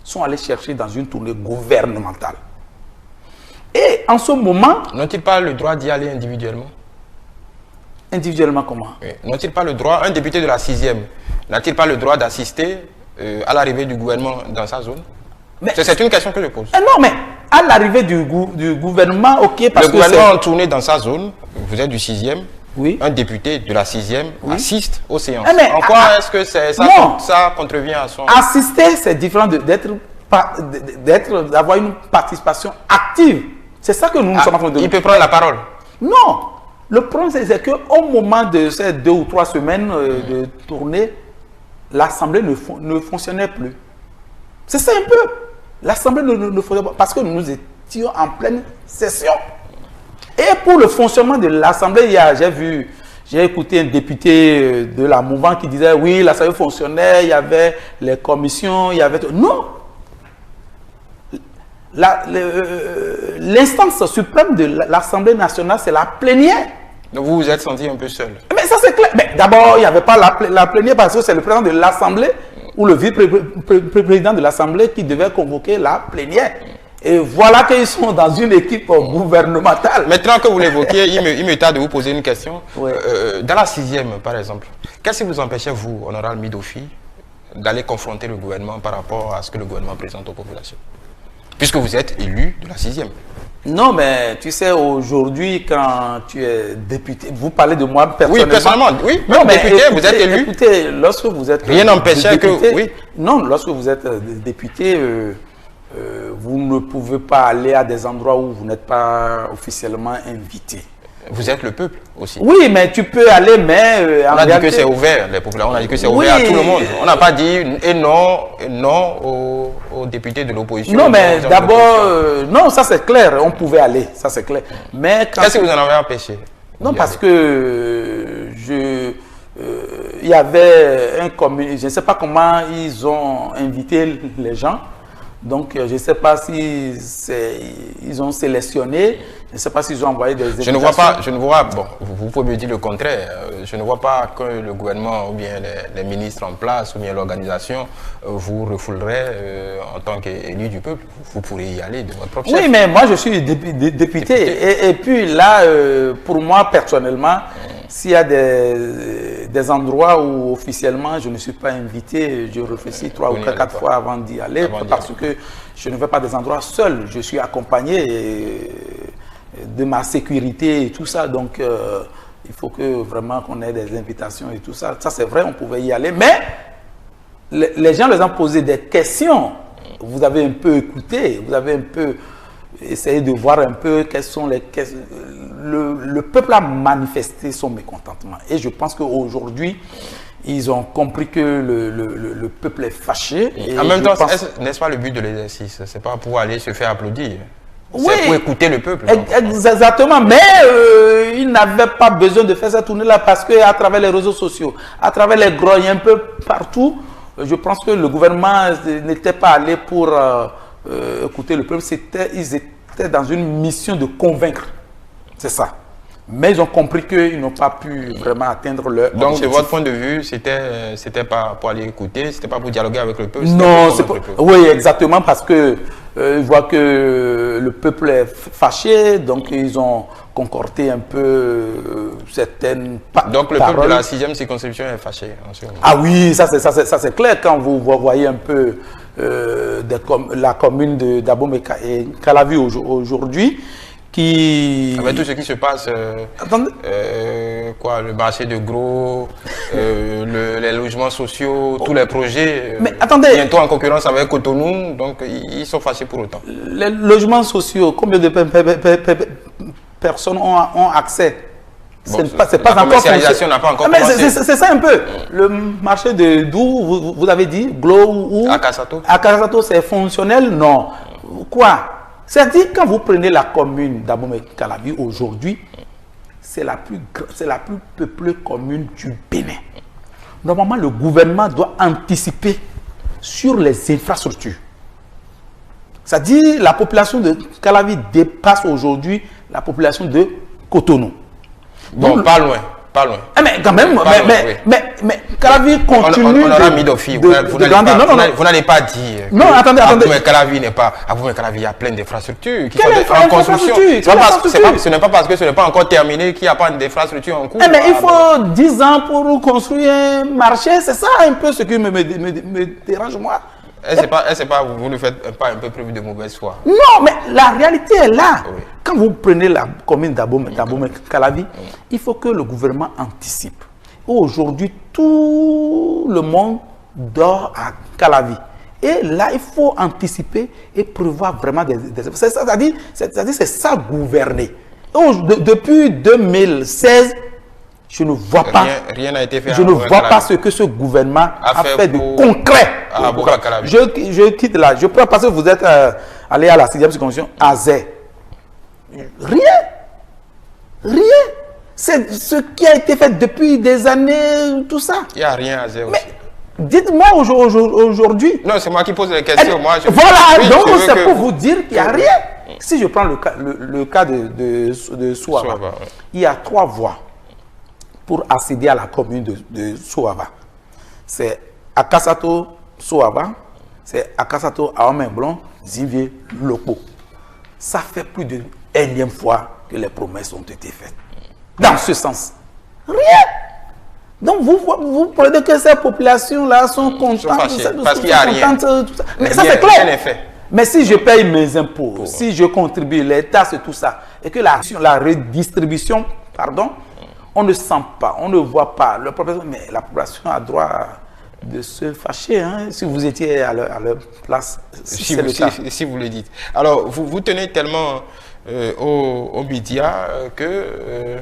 sont allés chercher dans une tournée gouvernementale? Et en ce moment... N'ont-ils pas le droit d'y aller individuellement? Individuellement comment? Oui. N'ont-ils pas le droit, un député de la 6e, n'a-t-il pas le droit d'assister à l'arrivée du gouvernement dans sa zone? C'est une question que je pose. Non, mais à l'arrivée du gouvernement, ok, parce que... Le gouvernement en tournée dans sa zone, vous êtes du 6e, oui. Un député de la 6e assiste aux séances. Mais en quoi est-ce que ça contrevient à son... Assister, c'est différent d'avoir une participation active. C'est ça que nous sommes en train de... Il peut prendre la parole? Non. Le problème, c'est qu'au moment de ces 2 ou 3 semaines de tournée, l'Assemblée ne fonctionnait plus. C'est ça un peu. L'Assemblée ne fonctionnait pas parce que nous étions en pleine session. Et pour le fonctionnement de l'Assemblée, j'ai écouté un député de la mouvance qui disait oui, l'Assemblée fonctionnait, il y avait les commissions, il y avait... Non. L'instance suprême de l'Assemblée nationale, c'est la plénière. Donc vous vous êtes senti un peu seul? Mais ça c'est clair. Mais d'abord, il n'y avait pas la plénière parce que c'est le président de l'Assemblée ou le vice-président de l'Assemblée qui devait convoquer la plénière. Et voilà qu'ils sont dans une équipe gouvernementale. Maintenant que vous l'évoquez, il me tarde de vous poser une question. Ouais. Dans la 6e, par exemple, qu'est-ce qui vous empêchait, vous, honorable Midofi, d'aller confronter le gouvernement par rapport à ce que le gouvernement présente aux populations? Puisque vous êtes élu de la 6e. Non, mais tu sais, aujourd'hui, quand tu es député, vous parlez de moi personnellement. Oui, personnellement, oui. Non, mais député, vous êtes élu. Écoutez, lorsque vous êtes... Rien n'empêchait que... Oui. Non, lorsque vous êtes député, vous ne pouvez pas aller à des endroits où vous n'êtes pas officiellement invité. Vous êtes le peuple aussi. Oui, mais tu peux aller, mais... on a dit que c'est ouvert, les populations. On a dit que c'est ouvert à tout le monde. On n'a pas dit et non aux députés de l'opposition. Non, mais d'abord... non, ça c'est clair. On pouvait aller, ça c'est clair. Mais qu'est-ce que vous en avez empêché? Non, parce que il y avait un communiqué. Je ne sais pas comment ils ont invité les gens. Donc, je ne sais pas si ils ont sélectionné, je ne sais pas s'ils ont envoyé des invitations. Je ne vois pas, bon, vous pouvez me dire le contraire, je ne vois pas que le gouvernement ou bien les ministres en place ou bien l'organisation vous refoulerait en tant qu'élu du peuple. Vous pourrez y aller de votre propre chef. Oui, mais moi je suis député. Et puis là, pour moi personnellement, s'il y a des endroits où officiellement je ne suis pas invité, je réfléchis 3 ou 4 fois avant d'y aller, parce que je ne vais pas des endroits seul. Je suis accompagné de ma sécurité et tout ça. Donc, il faut que vraiment qu'on ait des invitations et tout ça. Ça, c'est vrai, on pouvait y aller. Mais les gens les ont posé des questions. Vous avez un peu écouté, vous avez un peu essayé de voir un peu quelles sont les questions. Le peuple a manifesté son mécontentement. Et je pense qu'aujourd'hui, ils ont compris que le peuple est fâché. Et en même temps, n'est-ce pas le but de l'exercice? C'est pas pour aller se faire applaudir. Oui, c'est pour écouter le peuple. Exactement, mais ils n'avaient pas besoin de faire cette tournée-là parce qu'à travers les réseaux sociaux, à travers les grognes, un peu partout, je pense que le gouvernement n'était pas allé pour écouter le peuple. Ils étaient dans une mission de convaincre. C'est ça. Mais ils ont compris qu'ils n'ont pas pu vraiment atteindre leur Donc, objectif. de votre point de vue, c'était pas pour aller écouter, c'était pas pour dialoguer avec le peuple. Non, c'est pas. Oui, exactement, parce que ils voient que le peuple est fâché, donc ils ont concordé un peu certaines paroles. Donc, le peuple de la 6e circonscription est fâché en ce moment. Ah oui, ça c'est clair. Quand vous voyez un peu la commune d'Abomey et Calavi aujourd'hui, avec tout ce qui se passe, le marché de gros, les logements sociaux, tous les projets, mais attendez, bientôt en concurrence avec Cotonou, donc ils sont fâchés pour autant. Les logements sociaux, combien de personnes ont accès? C'est pas la encore commercialisation n'a pas encore commencé. C'est ça un peu. Le marché de d'où vous avez dit, Glo ou Akasato, c'est fonctionnel? Non. Quoi? C'est-à-dire, quand vous prenez la commune d'Abomey-Calavi aujourd'hui, c'est la plus peuplée commune du Bénin. Normalement, le gouvernement doit anticiper sur les infrastructures. C'est-à-dire, la population de Calavi dépasse aujourd'hui la population de Cotonou. Bon, pas loin. Mais quand même, mais Calavi continue on aura mis d'office. Vous n'allez pas dire. Non, attendez. Calavi n'est pas. Calavi, il y a plein d'infrastructures qui sont en construction. Ce n'est pas parce que ce n'est pas encore terminé qu'il n'y a pas d'infrastructures en cours. Mais il faut 10 ans pour construire un marché. C'est ça un peu ce qui me dérange, moi. Est-ce pas vous ne faites pas un peu preuve de mauvaise foi? Non, mais la réalité est là. Oui. Quand vous prenez la commune d'Abomey-Calavi, il faut que le gouvernement anticipe. Aujourd'hui, tout le monde dort à Calavi. Et là, il faut anticiper et prévoir vraiment des c'est-à-dire c'est ça gouverner. Depuis 2016, je ne vois pas. Rien n'a été fait. Je ne vois pas ce que ce gouvernement a fait de concret. Je quitte là. Je prends parce que vous êtes allé à la 6e circonscription à Zé. Rien. C'est ce qui a été fait depuis des années, tout ça. Il n'y a rien à Zé aussi. Mais dites-moi aujourd'hui. Non, c'est moi qui pose les questions. Voilà, donc c'est pour vous dire qu'il n'y a rien. Si je prends le cas de Souava, il y a 3 voies pour accéder à la commune de Souava. C'est Akasato, Souava, c'est Akasato, Aomemblon, Zivier, Lopo. Ça fait plus de 1e fois que les promesses ont été faites. Dans ce sens. Rien. Donc vous prenez que ces populations-là sont contentes. Parce qu'il n'y a rien. Mais ça c'est clair. Mais si je paye mes impôts, si je contribue, les taxes et tout ça, et que la redistribution, on ne sent pas, on ne voit pas. Mais la population a droit de se fâcher, hein, si vous étiez à leur place. Si vous le dites. Alors, vous tenez tellement aux médias que,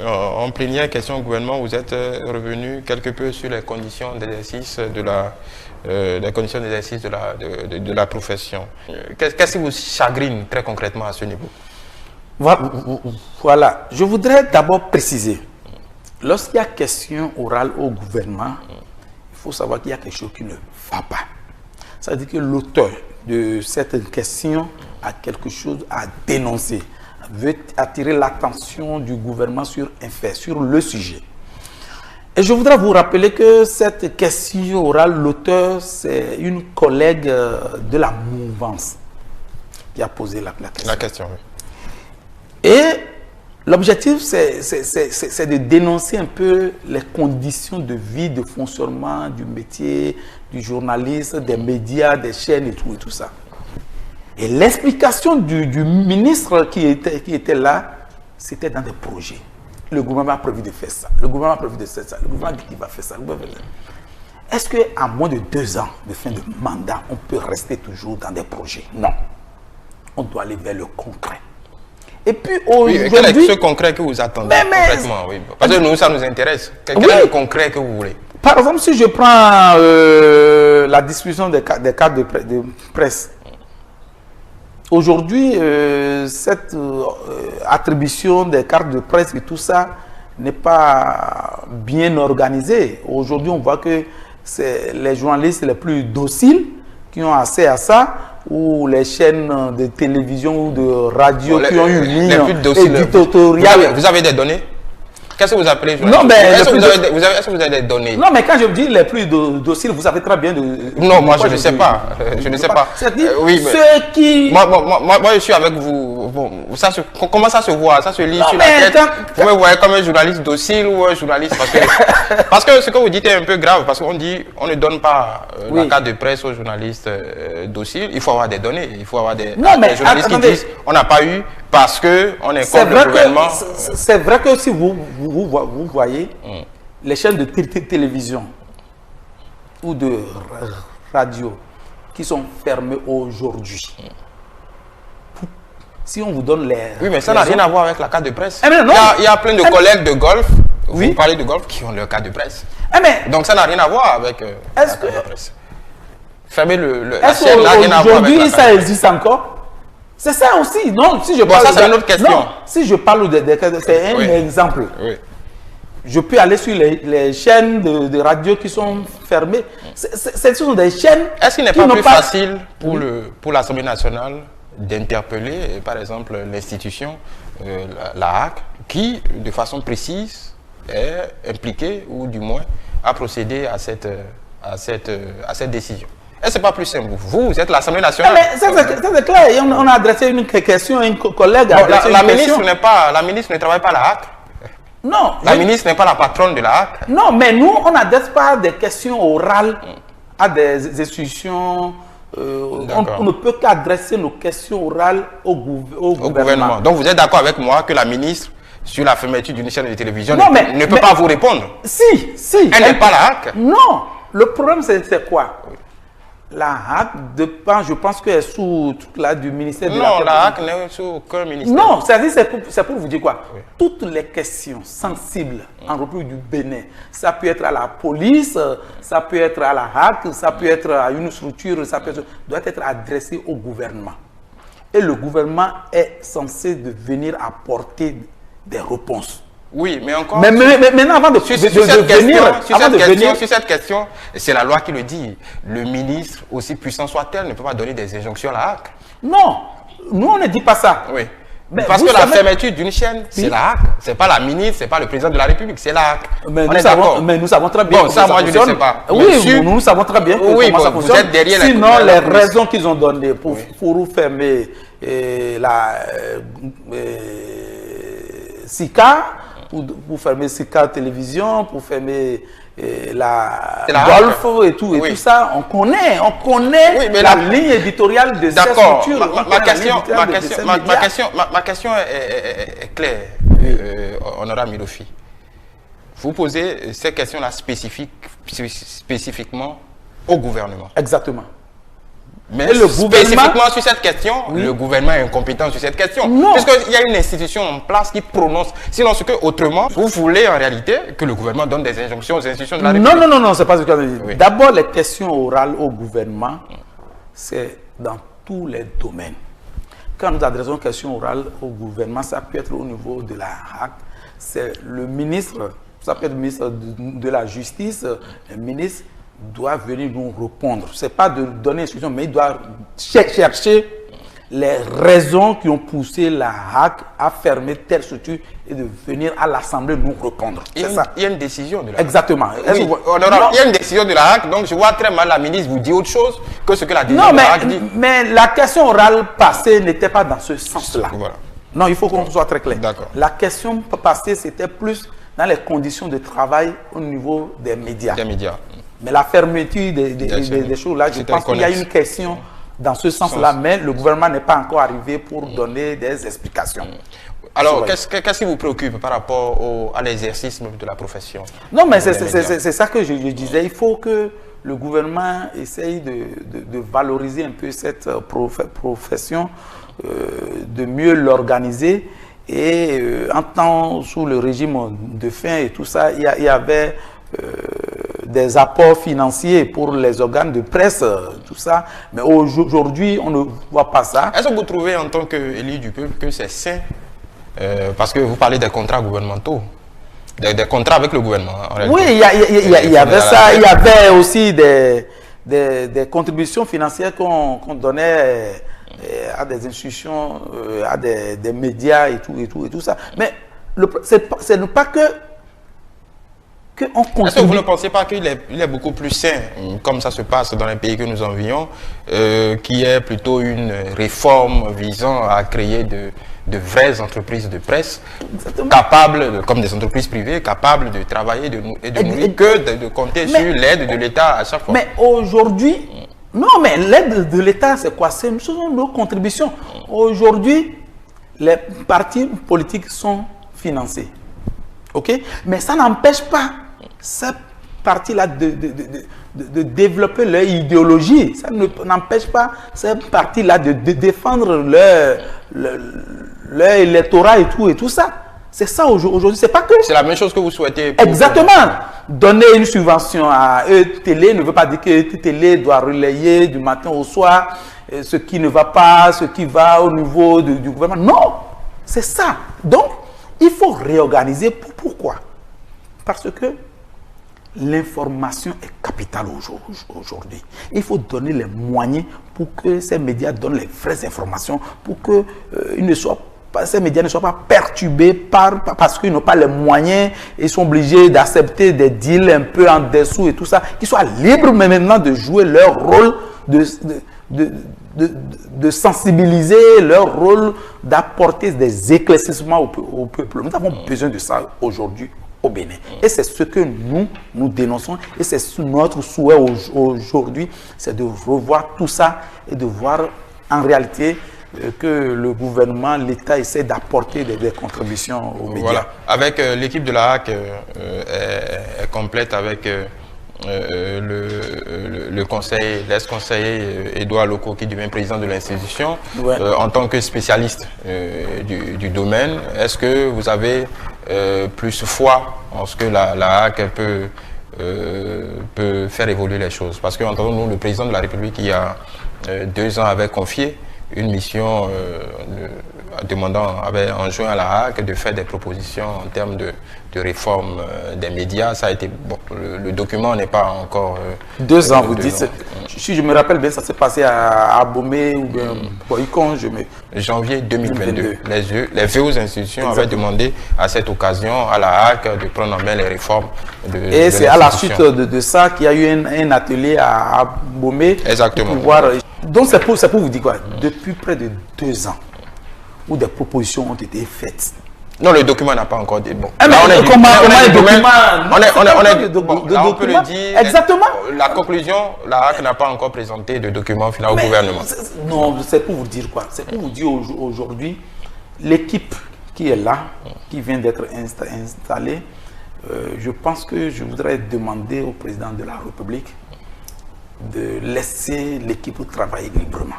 en plénière question au gouvernement, vous êtes revenu quelque peu sur les conditions d'exercice de la profession. Qu'est-ce qui vous chagrine très concrètement à ce niveau? Voilà. Je voudrais d'abord préciser. Lorsqu'il y a question orale au gouvernement, il faut savoir qu'il y a quelque chose qui ne va pas. Ça veut dire que l'auteur de cette question a quelque chose à dénoncer, veut attirer l'attention du gouvernement sur un fait, sur le sujet. Et je voudrais vous rappeler que cette question orale, l'auteur, c'est une collègue de la mouvance qui a posé la question. La question, oui. Et l'objectif, c'est de dénoncer un peu les conditions de vie, de fonctionnement du métier, du journaliste, des médias, des chaînes et tout ça. Et l'explication du ministre qui était là, c'était dans des projets. Le gouvernement a prévu de faire ça. Le gouvernement a prévu de faire ça. Le gouvernement dit qu'il va faire ça. Est-ce qu'à moins de 2 ans de fin de mandat, on peut rester toujours dans des projets? Non. On doit aller vers le concret. Et puis aujourd'hui... Oui, quel est ce concret que vous attendez concrètement, oui. Parce que nous, ça nous intéresse. Quel est le concret que vous voulez? Par exemple, si je prends la distribution des cartes de presse, aujourd'hui, cette attribution des cartes de presse et tout ça n'est pas bien organisée. Aujourd'hui, on voit que c'est les journalistes les plus dociles qui ont accès à ça, ou les chaînes de télévision ou de radio qui ont une ligne éditoriale. Vous avez des données? Qu'est-ce que vous appelez? Non, mais est-ce que vous avez des données? Non, mais quand je dis les plus dociles, vous savez très bien de... Non, moi je ne sais pas. Je ne sais pas. C'est-à-dire oui, ceux qui... Moi, je suis avec vous. Bon, comment ça se voit? Ça se lit non, sur la tête? Vous me voyez comme un journaliste docile ou un journaliste... Parce que ce que vous dites est un peu grave, parce qu'on dit on ne donne pas la carte de presse aux journalistes dociles. Il faut avoir des données. Il faut avoir des journalistes qui disent on n'a pas eu parce qu'on est contre le gouvernement. C'est vrai que si vous voyez les chaînes de télévision ou de radio qui sont fermées aujourd'hui, si on vous donne les... Oui, mais ça n'a rien à voir avec la carte de presse. Non. Il y a plein de collègues de golf, vous parlez de golf, qui ont leur carte de presse. Donc ça n'a rien à voir avec la carte de presse. Fermer la chaîne n'a rien à voir avec la carte de presse. Ça existe encore? C'est ça aussi, non? Si je parle ça c'est une autre question. Non, si je parle c'est un exemple. Oui. Je peux aller sur les chaînes de radio qui sont fermées. Ce sont des chaînes... Est-ce qu'il n'est pas plus facile pour l'Assemblée nationale d'interpeller, par exemple, l'institution, la HAC, qui, de façon précise, est impliquée, ou du moins, a procédé à cette décision? Est-ce que ce n'est pas plus simple? Vous êtes l'Assemblée nationale. C'est clair. On a adressé une question à un collègue. La ministre ne travaille pas à la HAC. Non. La ministre n'est pas la patronne de la HAC. Non, mais nous, on n'adresse pas des questions orales à des institutions. On ne peut qu'adresser nos questions orales au gouvernement. Donc vous êtes d'accord avec moi que la ministre, sur la fermeture d'une chaîne de télévision, ne peut pas vous répondre? Si. Elle n'est pas la HAC? Non. Le problème, c'est quoi? La HAC dépend, je pense qu'elle est sous du ministère de la... Non, la HAC n'est sous aucun ministère. Non, c'est pour vous dire quoi? Oui. Toutes les questions sensibles en République du Bénin, ça peut être à la police, ça peut être à la HAC, ça peut être à une structure, doit être adressé au gouvernement. Et le gouvernement est censé de venir apporter des réponses. Oui, mais encore... Mais maintenant, avant de sur cette question, c'est la loi qui le dit. Le ministre, aussi puissant soit-elle, ne peut pas donner des injonctions à la HAC. Non, nous on ne dit pas ça. Oui. Mais parce que la fermeture d'une chaîne, c'est la HAC. Ce n'est pas la ministre, ce n'est pas le président de la République, c'est la HAC. Mais nous savons très bien comment ça fonctionne. Moi, je ne sais pas. Oui, nous savons très bien comment ça fonctionne. Vous êtes derrière sinon, les raisons qu'ils ont données pour fermer la SICA, pour fermer SICA Télévision, pour fermer la Golf et tout ça, on connaît la ligne éditoriale de cette structure. Ma question est claire, honorable Milofi. Vous posez ces questions-là spécifiquement au gouvernement. Exactement. Mais spécifiquement sur cette question, le gouvernement est incompétent sur cette question. Non. Puisqu'il y a une institution en place qui prononce. Sinon, ce que autrement, vous voulez en réalité que le gouvernement donne des injonctions aux institutions de la République. Non, c'est pas ce que je dis. D'abord, les questions orales au gouvernement, c'est dans tous les domaines. Quand nous adressons une question orale au gouvernement, ça peut être au niveau de la HAC, c'est le ministre, ça peut être le ministre de la Justice, le ministre doit venir nous répondre. Ce n'est pas de donner une solution, mais il doit chercher les raisons qui ont poussé la HAC à fermer telle structure et de venir à l'Assemblée nous répondre. Il y a une décision de la HAC. Exactement. Oui, il y a une décision de la HAC, donc je vois très mal la ministre vous dire autre chose que ce que la décision de la HAC dit. Mais la question orale passée n'était pas dans ce sens-là. Voilà. Non, il faut qu'on soit très clair. La question passée, c'était plus dans les conditions de travail au niveau des médias. Mais la fermeture des choses là, je pense qu'il y a une question dans ce sens-là, mais le gouvernement n'est pas encore arrivé pour donner des explications. Alors, qu'est-ce qui vous préoccupe par rapport à l'exercice de la profession? Non, mais c'est ça que je disais. Il faut que le gouvernement essaye de valoriser un peu cette profession, de mieux l'organiser. Et en temps, sous le régime de faim et tout ça, il y avait des apports financiers pour les organes de presse, tout ça. Mais aujourd'hui, on ne voit pas ça. Est-ce que vous trouvez en tant qu'élu du peuple que c'est sain? Parce que vous parlez des contrats gouvernementaux, des contrats avec le gouvernement. Oui, il y avait ça. Il y avait aussi des contributions financières qu'on donnait à des institutions, à des médias et tout ça. Mais ce n'est pas que on contribue. Est-ce que vous ne pensez pas qu'il est beaucoup plus sain, comme ça se passe dans les pays que nous envions, qui est plutôt une réforme visant à créer de vraies entreprises de presse, capables, comme des entreprises privées, capables de travailler et de nourrir, que de compter sur l'aide de l'État à chaque fois? Mais aujourd'hui, non, mais l'aide de l'État, c'est quoi? Ce sont nos contributions. Aujourd'hui, les partis politiques sont financés. OK? Mais ça n'empêche pas cette partie-là de développer leur idéologie. Ça n'empêche pas cette partie-là de défendre leur électorat et tout ça. C'est ça aujourd'hui. C'est pas que... C'est la même chose que vous souhaitez. Exactement. Donner une subvention à ETélé ne veut pas dire que ETélé doit relayer du matin au soir ce qui ne va pas, ce qui va au niveau du gouvernement. Non, c'est ça. Donc, il faut réorganiser. Pourquoi? Parce que l'information est capitale aujourd'hui. Il faut donner les moyens pour que ces médias donnent les vraies informations, pour que ces médias ne soient pas perturbés parce qu'ils n'ont pas les moyens, ils sont obligés d'accepter des deals un peu en dessous et tout ça, qu'ils soient libres mais maintenant de jouer leur rôle, de sensibiliser, leur rôle d'apporter des éclaircissements au peuple. Nous avons besoin de ça aujourd'hui au Bénin. Et c'est ce que nous dénonçons et c'est notre souhait aujourd'hui, c'est de revoir tout ça et de voir en réalité que le gouvernement, l'État essaie d'apporter des contributions aux médias. Voilà. Avec l'équipe de la HAC est complète avec le conseil, l'ex-conseiller Édouard Loko qui devient président de l'institution. Ouais. En tant que spécialiste du domaine, est-ce que vous avez plus foi en ce que la HAC peut faire évoluer les choses? Parce que, entendons-nous, le président de la République, il y a 2 ans, avait confié une mission avait enjoint à la HAC de faire des propositions en termes de réforme des médias. Ça a été, bon, le document n'est pas encore... 2 ans, vous dites. Si je me rappelle bien, ça s'est passé à Abomey ou bien Boycon. Janvier 2022. Les VO institutions avaient demandé à cette occasion à la HAC de prendre en main les réformes Et c'est à la suite de ça qu'il y a eu un atelier à Abomey. Exactement. Donc c'est pour vous dire quoi? Depuis près de 2 ans, où des propositions ont été faites. Non, le document n'a pas encore été bon. On peut le dire. Exactement. La conclusion, la HAC n'a pas encore présenté de document final au gouvernement. Non, c'est pour vous dire quoi? C'est pour vous dire aujourd'hui, l'équipe qui est là, qui vient d'être installée, je pense que je voudrais demander au président de la République de laisser l'équipe travailler librement.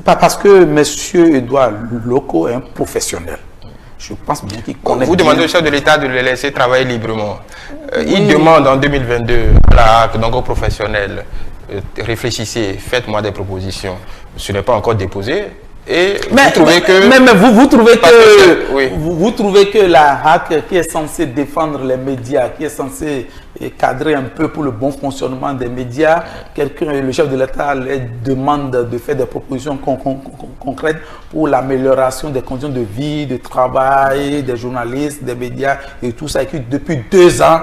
Parce que M. Édouard Loko est un professionnel. Je pense bien qu'il connaît. Vous demandez au chef de l'État de le laisser travailler librement. Il demande en 2022 à la HAC, donc aux professionnels, réfléchissez, faites-moi des propositions. Ce n'est pas encore déposé. Et vous trouvez que... Vous trouvez que la HAC qui est censée défendre les médias, qui est censée cadrer un peu pour le bon fonctionnement des médias. Le chef de l'État leur demande de faire des propositions concrètes pour l'amélioration des conditions de vie, de travail, des journalistes, des médias et tout ça. Et que depuis 2 ans,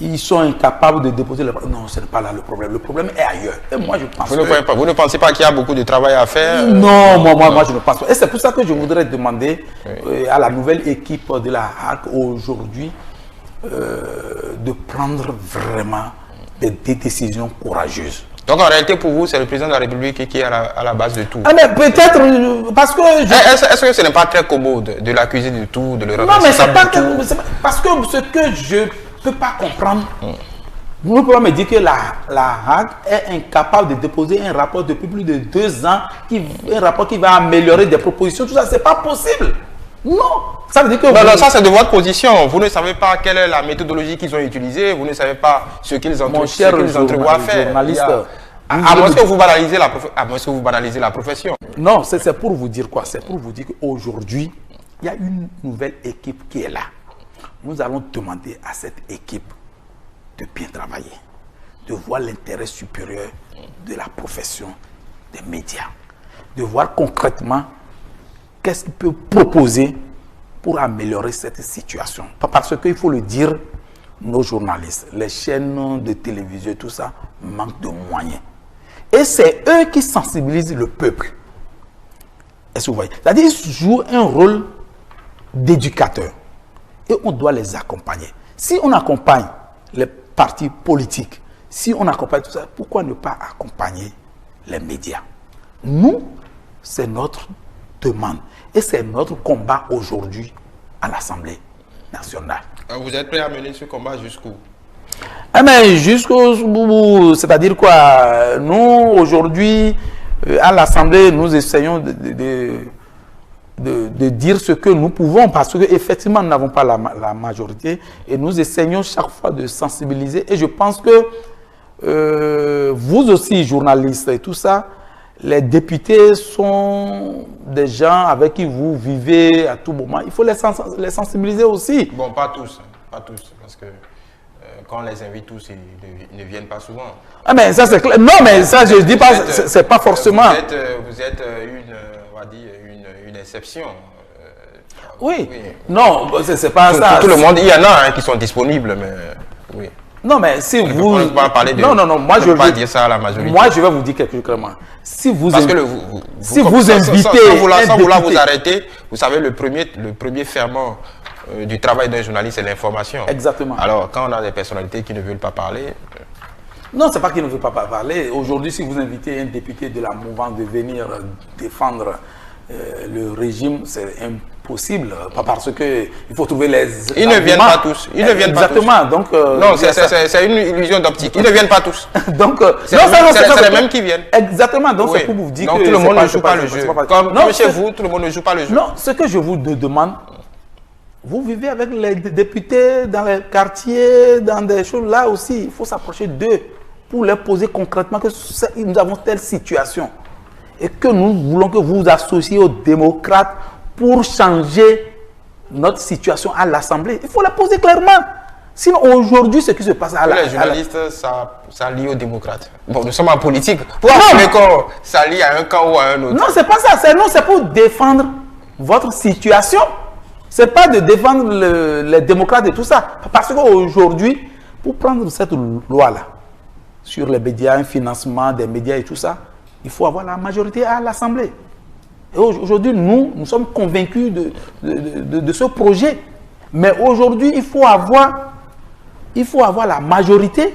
ils sont incapables de déposer le... Non, ce n'est pas là le problème. Le problème est ailleurs. Et moi, je pense vous ne pensez pas qu'il y a beaucoup de travail à faire? Non, moi, je ne pense pas. Et c'est pour ça que je voudrais demander à la nouvelle équipe de la HAC aujourd'hui de prendre vraiment des décisions courageuses. Donc en réalité, pour vous, c'est le président de la République qui est à la base de tout. Ah, mais peut-être parce que... Est-ce que ce n'est pas très commode de l'accuser de tout, de le rendre responsable de tout? Non, mais c'est pas parce que ce que je ne peux pas comprendre, vous ne pouvez pas me dire que la HAC est incapable de déposer un rapport depuis plus de 2 ans, un rapport qui va améliorer des propositions, tout ça, c'est pas possible. Non, ça veut dire que... Non, ça c'est de votre position. Vous ne savez pas quelle est la méthodologie qu'ils ont utilisée, vous ne savez pas ce qu'ils entrevoient faire. À moins que vous banalisez la profession. Non, c'est pour vous dire quoi? C'est pour vous dire qu'aujourd'hui, il y a une nouvelle équipe qui est là. Nous allons demander à cette équipe de bien travailler, de voir l'intérêt supérieur de la profession des médias, de voir concrètement qu'est-ce qu'il peut proposer pour améliorer cette situation. Parce qu'il faut le dire, nos journalistes, les chaînes de télévision, tout ça, manquent de moyens. Et c'est eux qui sensibilisent le peuple. Est-ce que vous voyez? C'est-à-dire qu'ils jouent un rôle d'éducateur. Et on doit les accompagner. Si on accompagne les partis politiques, si on accompagne tout ça, pourquoi ne pas accompagner les médias? Nous, c'est notre demande. Et c'est notre combat aujourd'hui à l'Assemblée nationale. Vous êtes prêt à mener ce combat jusqu'où? Mais jusqu'au... C'est-à-dire quoi? Nous, aujourd'hui, à l'Assemblée, nous essayons de dire ce que nous pouvons, parce qu'effectivement, nous n'avons pas la majorité. Et nous essayons chaque fois de sensibiliser. Et je pense que vous aussi, journalistes et tout ça, les députés sont des gens avec qui vous vivez à tout moment. Il faut les sensibiliser aussi. Bon, pas tous, parce que quand on les invite tous, ils ne viennent pas souvent. Ah mais ça c'est clair. Non mais ça je dis pas, c'est pas forcément. Vous êtes on va dire une exception. Oui. Non, c'est pas ça. Tout le monde, il y en a qui sont disponibles, mais oui. Non, mais si vous... On ne peut pas parler de... Non, moi je pas dire ça à la majorité. Moi, je vais vous dire quelque chose clairement. Si vous invitez... Sans vouloir vous arrêter, vous savez, le premier ferment du travail d'un journaliste, c'est l'information. Exactement. Alors, quand on a des personnalités qui ne veulent pas parler... Non, c'est pas qu'ils ne veulent pas parler. Aujourd'hui, si vous invitez un député de la mouvance de venir défendre le régime, c'est impossible, parce que il faut trouver les... Ils ne viennent pas tous. Ils ne viennent exactement. Pas tous. Donc, non, c'est une illusion d'optique. Ils ne viennent pas tous. Donc, c'est les mêmes qui viennent. Exactement. Donc, c'est pour vous dire que tout le monde ne joue pas le jeu. Comme chez vous, tout le monde ne joue pas le jeu. Non, ce que je vous demande, vous vivez avec les députés dans les quartiers, dans des choses là aussi. Il faut s'approcher d'eux pour leur poser concrètement que nous avons telle situation. Et que nous voulons que vous vous associez aux démocrates pour changer notre situation à l'Assemblée. Il faut la poser clairement. Sinon, aujourd'hui, ce qui se passe à les journalistes, ça lie aux démocrates. Bon, nous sommes en politique. Pourquoi ça lie à un camp ou à un autre? Non, c'est pas ça. C'est pour défendre votre situation. C'est pas de défendre les démocrates et tout ça. Parce qu'aujourd'hui, pour prendre cette loi-là, sur les médias, un financement des médias et tout ça, il faut avoir la majorité à l'Assemblée. Et aujourd'hui, nous sommes convaincus de ce projet. Mais aujourd'hui, il faut avoir la majorité.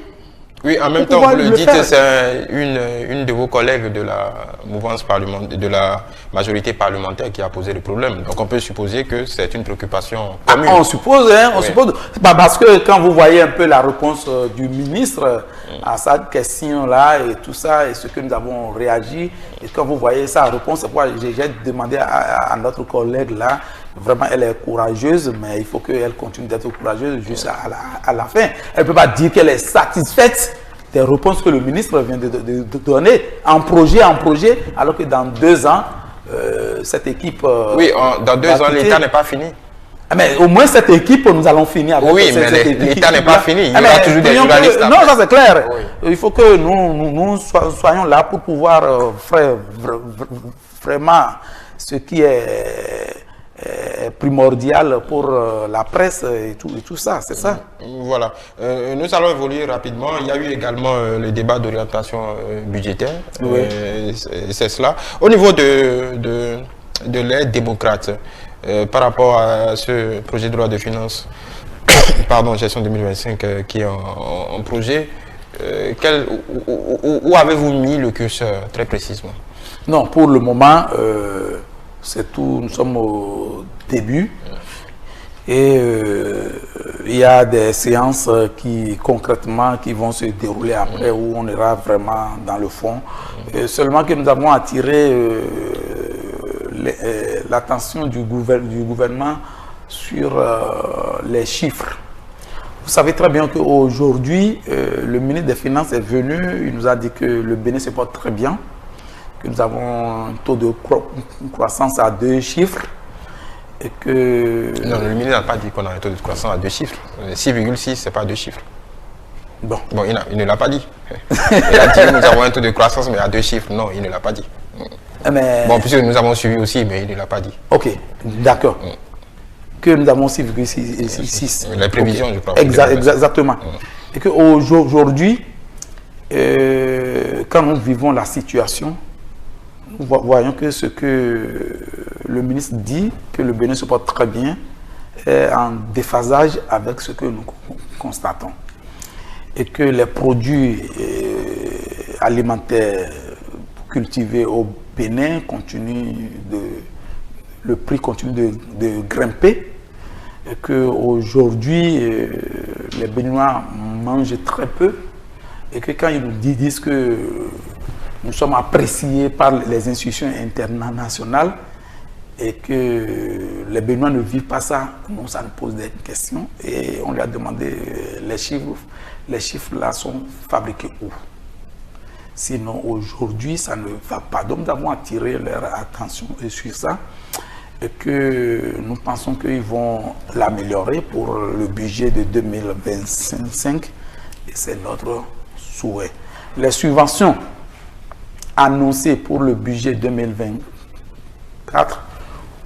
Oui, en même temps, vous le dites, c'est une de vos collègues de la mouvance parlementaire, de la majorité parlementaire qui a posé le problème. Donc on peut supposer que c'est une préoccupation commune. On suppose, hein, on suppose. Parce que quand vous voyez un peu la réponse du ministre à cette question-là et tout ça, et ce que nous avons réagi, et quand vous voyez sa réponse, c'est pourquoi j'ai demandé à notre collègue là, vraiment elle est courageuse, mais il faut qu'elle continue d'être courageuse jusqu'à la fin. Elle ne peut pas dire qu'elle est satisfaite des réponses que le ministre vient de donner en projet, alors que dans 2 ans, cette équipe... oui, dans 2 ans, l'État n'est pas fini. Mais au moins cette équipe, nous allons finir avec oui, mais l'État n'est pas fini. Il y aura toujours des journalistes. Non, ça c'est clair. Oui. Il faut que nous soyons là pour pouvoir faire vraiment ce qui est primordial pour la presse et tout ça, c'est ça. Voilà. Nous allons évoluer rapidement. Il y a eu également le débat d'orientation budgétaire. Oui. C'est cela. Au niveau de l'aide démocrate, par rapport à ce projet de loi de finances, pardon, gestion 2025 qui est en projet, où avez-vous mis le curseur très précisément? Non, pour le moment, c'est tout, nous sommes au début et il y a des séances qui concrètement qui vont se dérouler après où on ira vraiment dans le fond. Seulement que nous avons attiré l'attention du gouvernement sur les chiffres. Vous savez très bien qu'aujourd'hui, le ministre des Finances est venu, il nous a dit que le Bénin se porte très bien, que nous avons un taux de croissance à 2 chiffres et que... Non, le ministre n'a pas dit qu'on a un taux de croissance à 2 chiffres. 6,6, ce n'est pas 2 chiffres. Bon, il ne l'a pas dit. Il a dit que nous avons un taux de croissance mais à 2 chiffres. Non, il ne l'a pas dit. mais... Bon, puisque nous avons suivi aussi, mais il ne l'a pas dit. Ok, d'accord. Que nous avons 6,6. Les prévisions, okay. Je crois. Exactement. Et qu'aujourd'hui, quand nous vivons la situation, nous voyons que ce que le ministre dit, que le Bénin se porte très bien, est en déphasage avec ce que nous constatons. Et que les produits alimentaires cultivés au Bénin le prix continue de grimper. Et qu'aujourd'hui, les Béninois mangent très peu. Et que quand ils nous disent que nous sommes appréciés par les institutions internationales et que les Béninois ne vivent pas ça, nous, ça nous pose des questions. Et on lui a demandé les chiffres. Les chiffres là sont fabriqués où? Sinon, aujourd'hui, ça ne va pas. Donc, nous avons attiré leur attention sur ça et que nous pensons qu'ils vont l'améliorer pour le budget de 2025 et c'est notre souhait. Les subventions annoncées pour le budget 2024,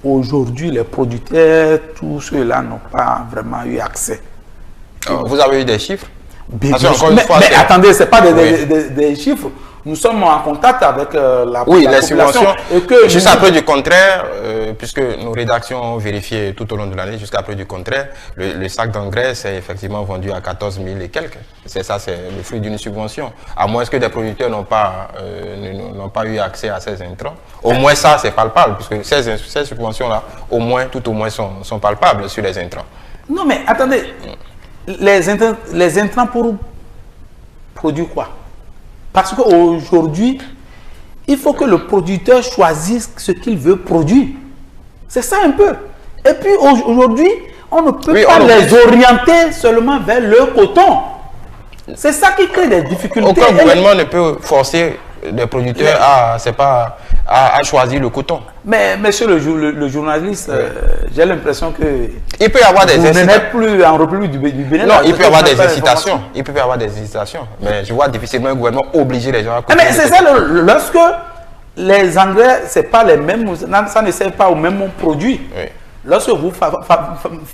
aujourd'hui, les producteurs, tous ceux-là n'ont pas vraiment eu accès. Vous avez eu des chiffres? Mais attendez, ce n'est pas des chiffres. Nous sommes en contact avec la les subventions. Jusqu'à preuve du contraire, puisque nos rédactions ont vérifié tout au long de l'année, jusqu'à preuve du contraire, le sac d'engrais s'est effectivement vendu à 14 000 et quelques. C'est ça, c'est le fruit d'une subvention. À moins que des producteurs n'ont pas eu accès à ces intrants. Au moins ça, c'est palpable, puisque ces subventions-là, tout au moins, sont palpables sur les intrants. Non, mais attendez. Les intrants pour produire quoi? Parce qu'aujourd'hui, il faut que le producteur choisisse ce qu'il veut produire. C'est ça un peu. Et puis aujourd'hui, on ne peut pas les orienter seulement vers le coton. C'est ça qui crée des difficultés. Aucun gouvernement ne peut forcer les producteurs à choisir le coton. Mais monsieur le journaliste, j'ai l'impression que il peut y avoir des vous n'êtes plus en République du Bénin. Non, il peut y avoir des incitations. Il peut y avoir des incitations. Mais je vois difficilement un gouvernement obliger les gens à mais c'est ça, lorsque les engrais, c'est pas les mêmes, ça ne sert pas au même produit. Oui. Lorsque vous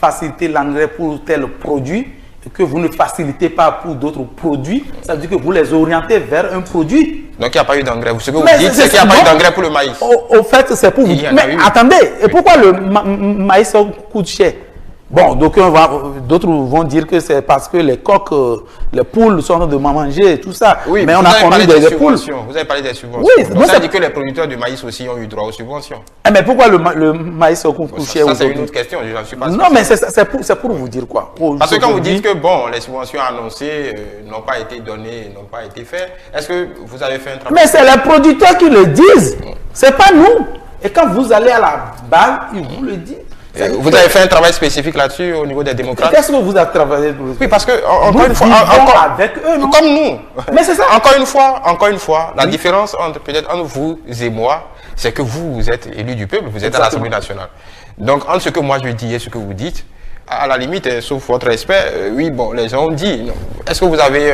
facilitez l'engrais pour tel produit, et que vous ne facilitez pas pour d'autres produits, ça veut dire que vous les orientez vers un produit. Donc il n'y a pas eu d'engrais. Ce que vous dites, c'est qu'il n'y a pas eu d'engrais pour le maïs. Au fait, c'est pour vous. Mais attendez, et pourquoi le maïs coûte cher? Bon, d'autres vont dire que c'est parce que les coqs, les poules sont en train de manger et tout ça. Oui, mais on a connu des poules. Vous avez parlé des subventions. Oui, donc ça dit que les producteurs du maïs aussi ont eu droit aux subventions. Mais pourquoi le maïs coûte cher? Ça, c'est une autre question. Je n'en suis pas sûr. Non, mais c'est pour vous dire quoi? Parce que quand vous dites que bon, les subventions annoncées n'ont pas été données, n'ont pas été faites, est-ce que vous avez fait un travail? Mais c'est les producteurs qui le disent. C'est pas nous. Et quand vous allez à la base, ils vous le disent. Vous avez fait un travail spécifique là-dessus au niveau des démocrates? Qu'est-ce que vous avez travaillé? Oui, parce que, encore une fois, avec eux, non? Comme nous. Mais c'est ça. Encore une fois, la différence peut-être entre vous et moi, c'est que vous êtes élu du peuple, vous êtes à l'Assemblée nationale. Donc, entre ce que moi je dis et ce que vous dites, à la limite, sauf votre respect, oui, bon, les gens ont dit. Est-ce que vous avez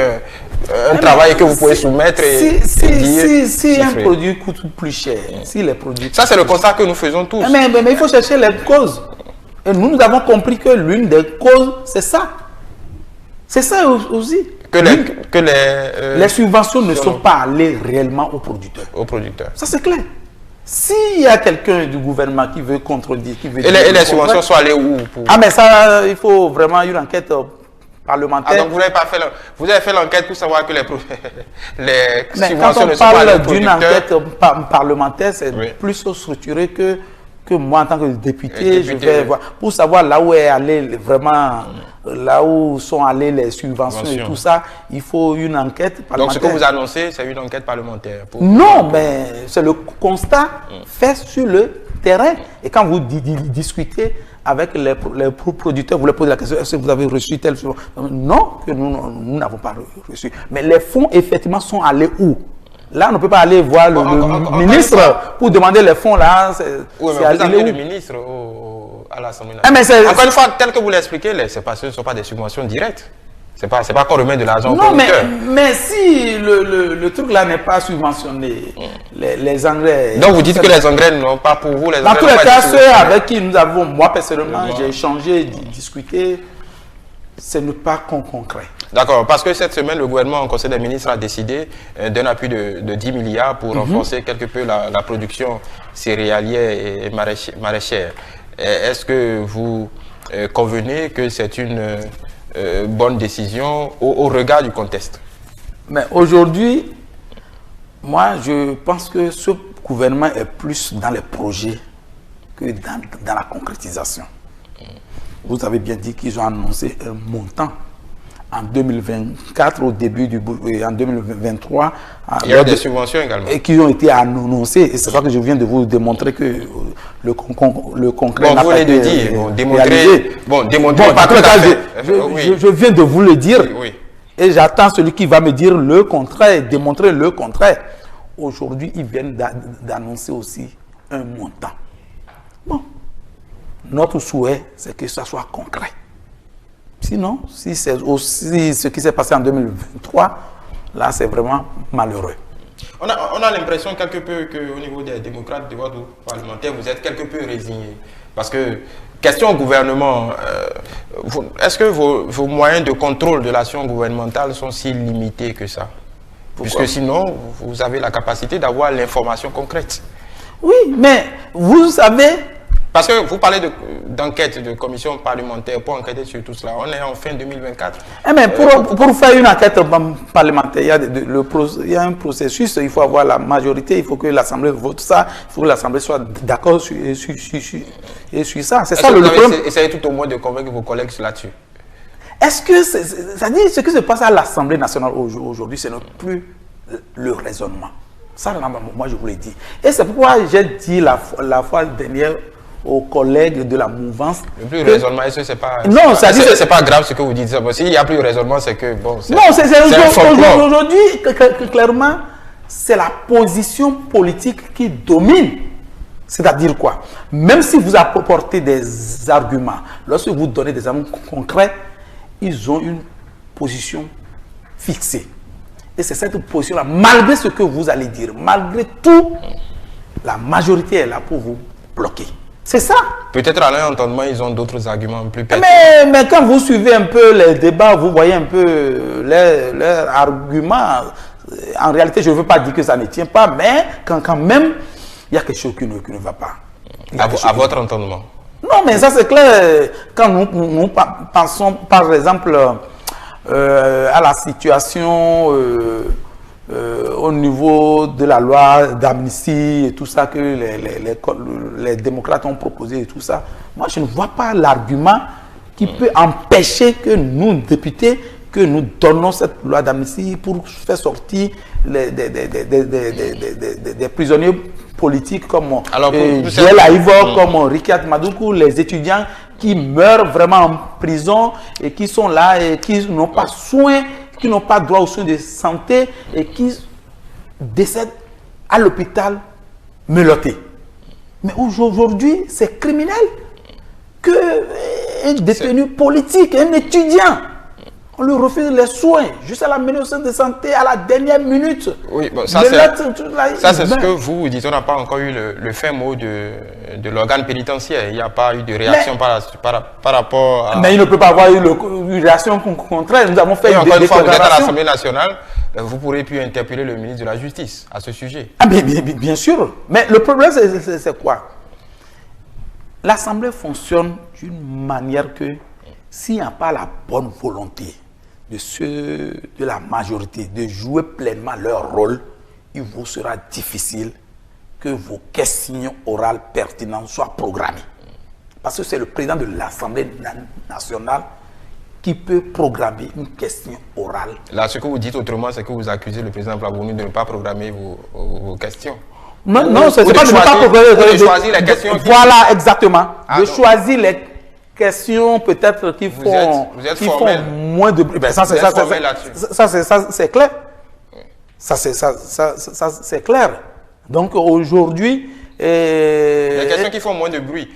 un travail que vous pouvez soumettre et dire si un produit coûte plus cher, si les produits... Ça, c'est le constat que nous faisons tous. Mais il faut chercher les causes. Et nous avons compris que l'une des causes, c'est ça. C'est ça aussi. Les subventions ne sont pas allées réellement aux producteurs. Aux producteurs. Ça, c'est clair. S'il y a quelqu'un du gouvernement qui veut contredire, qui veut... Et les subventions sont allées où Ah, mais ça, il faut vraiment une enquête parlementaire. Ah, donc vous avez fait l'enquête pour savoir que les subventions ne sont pas allées aux producteurs. Quand on parle d'une enquête parlementaire, c'est plus structuré que moi, en tant que député, je vais voir. Pour savoir là où est allé vraiment... Là où sont allées les subventions et tout ça, il faut une enquête parlementaire. Donc ce que vous annoncez, c'est une enquête parlementaire Non, mais c'est le constat fait sur le terrain. Et quand vous discutez avec les producteurs, vous leur posez la question, est-ce que vous avez reçu tel fonds? Non, que nous n'avons pas reçu. Mais les fonds, effectivement, sont allés où? Là, on ne peut pas aller voir le ministre pour demander les fonds. Là, oui, mais vous avez le ministre à l'Assemblée nationale. Encore une fois, tel que vous l'expliquez, ce ne sont pas des subventions directes. Ce n'est pas qu'on remet de l'argent au producteur. Mais si le truc là n'est pas subventionné, les engrais... Donc vous dites que les engrais n'ont pas pour vous... Dans tous les cas, ceux avec qui nous avons, moi personnellement, j'ai échangé, discuté, ce n'est pas concret. D'accord, parce que cette semaine, le gouvernement en Conseil des ministres a décidé d'un appui de 10 milliards pour renforcer quelque peu la production céréalière et maraîchère. Est-ce que vous convenez que c'est une bonne décision au regard du contexte? Mais aujourd'hui, moi, je pense que ce gouvernement est plus dans les projets que dans la concrétisation. Vous avez bien dit qu'ils ont annoncé un montant en 2024, au début en 2023. Il y a des subventions également. Et qui ont été annoncées. Et c'est ça que je viens de vous démontrer que le concret n'a pas été réalisé. Je viens de vous le dire. Oui. Et j'attends celui qui va me dire le contraire, démontrer le contraire. Aujourd'hui, ils viennent d'annoncer aussi un montant. Bon. Notre souhait, c'est que ça soit concret. Sinon, si c'est aussi ce qui s'est passé en 2023, là, c'est vraiment malheureux. On a l'impression quelque peu qu'au niveau des démocrates de votre groupe parlementaire, vous êtes quelque peu résignés. Parce que, question au gouvernement, est-ce que vos moyens de contrôle de l'action gouvernementale sont si limités que ça? Puisque sinon, vous avez la capacité d'avoir l'information concrète. Oui, mais vous savez... Parce que vous parlez d'enquête, de commission parlementaire pour enquêter sur tout cela. On est en fin 2024. Mais pour faire une enquête parlementaire, il y a un processus. Il faut avoir la majorité, il faut que l'Assemblée vote ça, il faut que l'Assemblée soit d'accord sur ça. C'est ça le problème. Essayez tout au moins de convaincre vos collègues là-dessus. Est-ce que, ça dit, ce qui se passe à l'Assemblée nationale aujourd'hui, ce n'est plus le raisonnement. Ça, moi, je vous l'ai dit. Et c'est pourquoi j'ai dit la fois dernière aux collègues de la mouvance. Le plus raisonnement, est-ce que c'est pas... Non, c'est pas grave ce que vous dites. S'il n'y a plus de raisonnement, c'est que... Bon, non, c'est aujourd'hui, clairement, c'est la position politique qui domine. C'est-à-dire quoi? Même si vous apportez des arguments, lorsque vous donnez des arguments concrets, ils ont une position fixée. Et c'est cette position-là, malgré ce que vous allez dire, malgré tout, la majorité est là pour vous bloquer. C'est ça. Peut-être à leur entendement, ils ont d'autres arguments plus pertinents. Mais quand vous suivez un peu les débats, vous voyez un peu leurs arguments. En réalité, je ne veux pas dire que ça ne tient pas, mais quand même, il y a quelque chose qui ne va pas. À votre entendement? Non, mais ça c'est clair. Quand nous pensons, par exemple, à la situation... au niveau de la loi d'amnistie et tout ça que les démocrates ont proposé et tout ça, moi je ne vois pas l'argument qui peut empêcher que nous, députés, que nous donnons cette loi d'amnistie pour faire sortir des prisonniers politiques comme Joël Aïvo, comme Rikiat Madoukou, les étudiants qui meurent vraiment en prison et qui sont là et qui n'ont pas soin, qui n'ont pas droit aux soins de santé et qui décèdent à l'hôpital menottés. Mais aujourd'hui, c'est criminel. qu'un détenu politique, un étudiant, on lui refuse les soins, juste à la ministre de santé à la dernière minute. Oui, bon, ça c'est ce que vous dites. On n'a pas encore eu le fin mot de l'organe pénitentiaire. Il n'y a pas eu de réaction par rapport à... Mais il ne peut pas avoir eu une réaction contraire. Nous avons fait une fois, vous êtes à l'Assemblée nationale, vous pourrez plus interpeller le ministre de la Justice à ce sujet. Ah, bien sûr. Mais le problème, c'est quoi? L'Assemblée fonctionne d'une manière que s'il n'y a pas la bonne volonté de ceux de la majorité de jouer pleinement leur rôle, il vous sera difficile que vos questions orales pertinentes soient programmées. Parce que c'est le président de l'Assemblée nationale qui peut programmer une question orale. Là, ce que vous dites autrement, c'est que vous accusez le président Blagouni de ne pas programmer vos questions. Non, c'est pas de ne pas programmer. De choisir les questions. Voilà, exactement. De choisir les questions peut-être qui font moins de bruit. Ben, ça c'est clair. Ça c'est clair. Donc aujourd'hui... Les questions qui font moins de bruit,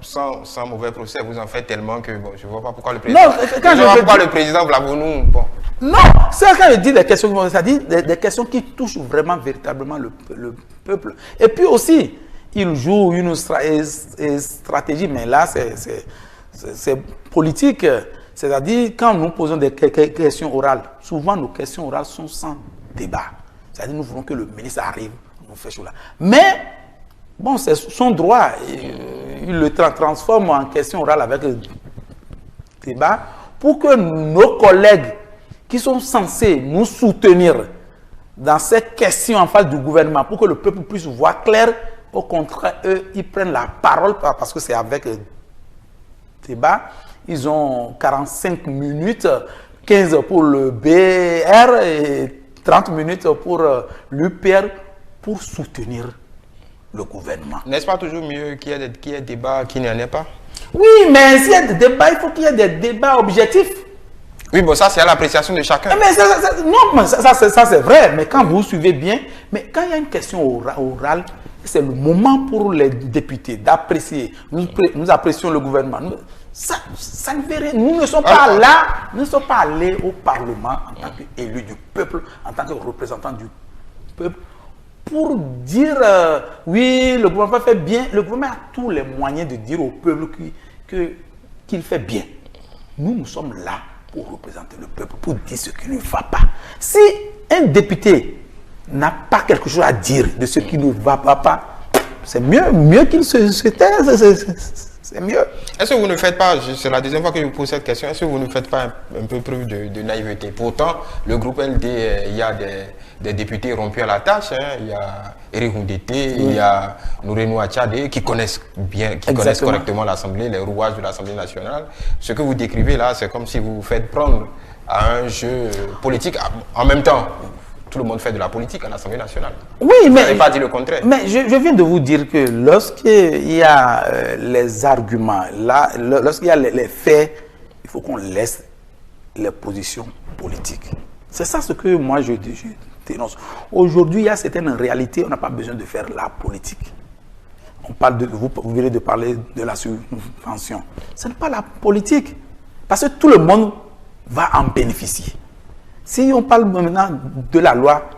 sans mauvais procès, vous en faites tellement que bon, je ne vois pas pourquoi le président... le président Blagouni... Bon. Non, c'est quand je dis des questions, ça dit des questions qui touchent vraiment, véritablement le peuple. Et puis aussi, il joue une stratégie, mais là, c'est politique. C'est-à-dire, quand nous posons des questions orales, souvent nos questions orales sont sans débat. C'est-à-dire, nous voulons que le ministre arrive, nous fait là. Mais, bon, c'est son droit. Il le transforme en question orale avec le débat pour que nos collègues qui sont censés nous soutenir dans ces questions en face du gouvernement, pour que le peuple puisse voir clair. Au contraire, eux, ils prennent la parole parce que c'est avec débat. Ils ont 45 minutes, 15 pour le BR et 30 minutes pour l'UPR pour soutenir le gouvernement. N'est-ce pas toujours mieux qu'il y ait des débats qu'il n'y en ait pas? Oui, mais s'il y a des débats, il faut qu'il y ait des débats objectifs. Oui, bon, ça c'est à l'appréciation de chacun. Mais ça c'est vrai, mais quand vous suivez bien, mais quand il y a une question orale, c'est le moment pour les députés d'apprécier. Nous apprécions le gouvernement. Ça ne fait rien. Nous ne sommes pas là, nous ne sommes pas allés au Parlement en tant qu'élus du peuple, en tant que représentants du peuple, pour dire oui, le gouvernement fait bien. Le gouvernement a tous les moyens de dire au peuple qu'il fait bien. Nous sommes là pour représenter le peuple, pour dire ce qui ne va pas. Si un député n'a pas quelque chose à dire de ce qui ne va pas, c'est mieux qu'il se taise, c'est mieux. Est-ce que vous ne faites pas, c'est la deuxième fois que je vous pose cette question, est-ce que vous ne faites pas un peu preuve de naïveté? Pourtant, le groupe LD, il y a des députés rompus à la tâche, hein. Il y a Eric Houndété, il y a Nourenou Achadé, qui connaissent bien, qui connaissent correctement l'Assemblée, les rouages de l'Assemblée nationale. Ce que vous décrivez là, c'est comme si vous vous faites prendre à un jeu politique. En même temps, tout le monde fait de la politique à l'Assemblée nationale. Oui, mais... Vous n'avez pas dit le contraire. Mais je viens de vous dire que lorsqu'il y a les arguments, lorsqu'il y a les faits, il faut qu'on laisse les positions politiques. C'est ça ce que moi je dénonce. Aujourd'hui, il y a certaines réalités, on n'a pas besoin de faire la politique. On parle vous venez de parler de la subvention. Ce n'est pas la politique. Parce que tout le monde va en bénéficier. Si on parle maintenant de la loi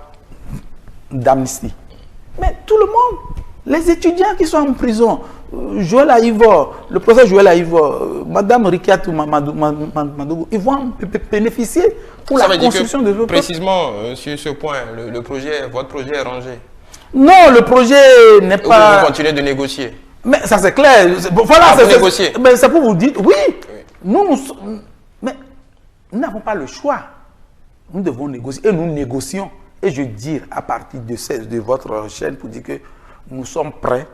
d'amnistie, mais tout le monde, les étudiants qui sont en prison, Joël Aïvor, le professeur Joël Aïvor, Madame Rikiatou Madougou, ils vont en bénéficier pour la construction de... Précisément sur ce point, votre projet est rangé. Non, le projet n'est pas... Vous continuez de négocier. Mais ça c'est clair. Voilà, c'est négocier. Mais c'est pour vous dire, oui. Mais nous n'avons pas le choix. Nous devons négocier et nous négocions. Et je dis à partir de votre chaîne pour dire que nous sommes prêts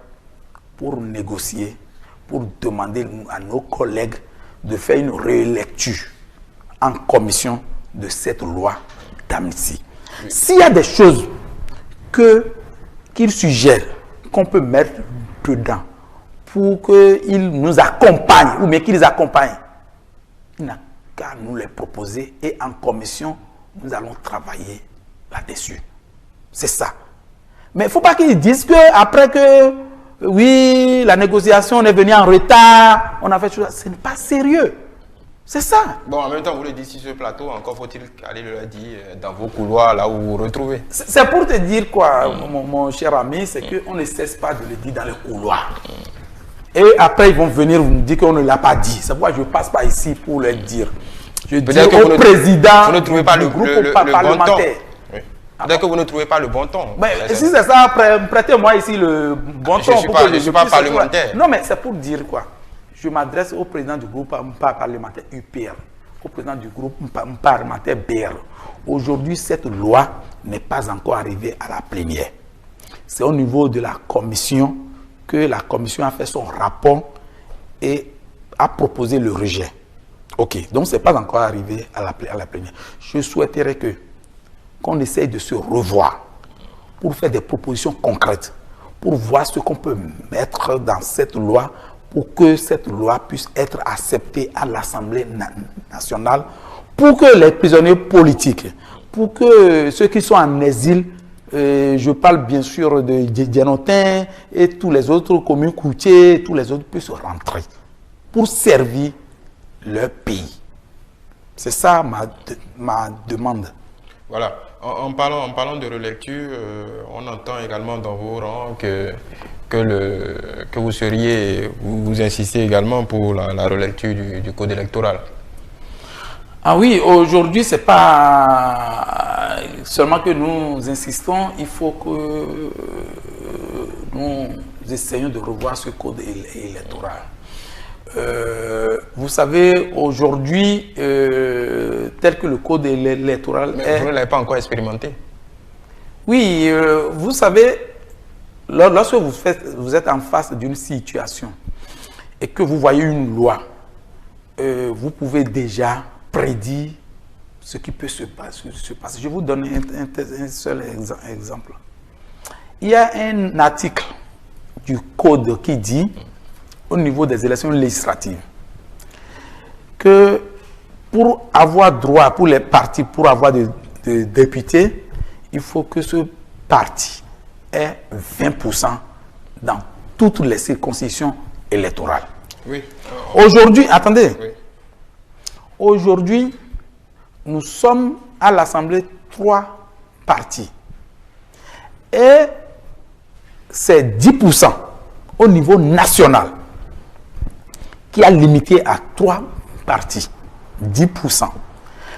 pour négocier, pour demander à nos collègues de faire une relecture en commission de cette loi d'amnistie. S'il y a des choses qu'ils suggèrent qu'on peut mettre dedans pour qu'ils nous accompagnent ou bien qu'ils accompagnent, il n'a qu'à nous les proposer et en commission, nous allons travailler là-dessus. C'est ça. Mais il ne faut pas qu'ils disent qu'après que oui, la négociation, on est venu en retard, on a fait tout ça. Ce n'est pas sérieux. C'est ça. Bon, en même temps, vous le dites sur ce plateau, encore faut-il aller le dire dans vos couloirs, là où vous vous retrouvez. C'est pour te dire quoi, mon cher ami, c'est qu'on ne cesse pas de le dire dans les couloirs. Et après, ils vont venir vous dire qu'on ne l'a pas dit. C'est pourquoi je ne passe pas ici pour le dire. Je dis au président vous ne trouvez pas du groupe le parlementaire. Bon oui. Peut-être que vous ne trouvez pas le bon ton. Mais si c'est ça, prêtez-moi ici le bon ton. Je ne suis pas parlementaire. Non, mais c'est pour dire quoi. Je m'adresse au président du groupe parlementaire UPR, au président du groupe parlementaire BR. Aujourd'hui, cette loi n'est pas encore arrivée à la plénière. C'est au niveau de la commission que la commission a fait son rapport et a proposé le rejet. Ok, donc ce n'est pas encore arrivé à la plénière. Je souhaiterais qu'on essaye de se revoir pour faire des propositions concrètes, pour voir ce qu'on peut mettre dans cette loi pour que cette loi puisse être acceptée à l'Assemblée nationale, pour que les prisonniers politiques, pour que ceux qui sont en exil, je parle bien sûr de Dianotin et tous les autres communes coutiers, tous les autres puissent rentrer pour servir leur pays. C'est ça ma demande. Voilà. En parlant de relecture, on entend également dans vos rangs que vous insistez également pour la relecture du code électoral. Ah oui, aujourd'hui, ce n'est pas seulement que nous insistons, il faut que nous essayons de revoir ce code électoral. Vous savez, aujourd'hui, tel que le code électoral est... Vous ne l'avez pas encore expérimenté? Oui, vous savez, lorsque vous êtes en face d'une situation et que vous voyez une loi, vous pouvez déjà prédire ce qui peut se passer. Je vous donne un seul exemple. Il y a un article du code qui dit, au niveau des élections législatives, que pour avoir droit, pour les partis, pour avoir des députés, il faut que ce parti ait 20% dans toutes les circonscriptions électorales. Oui. Aujourd'hui, attendez, oui. Aujourd'hui, nous sommes à l'Assemblée 3 partis. Et c'est 10% au niveau national qui a limité à 3 partis. 10%.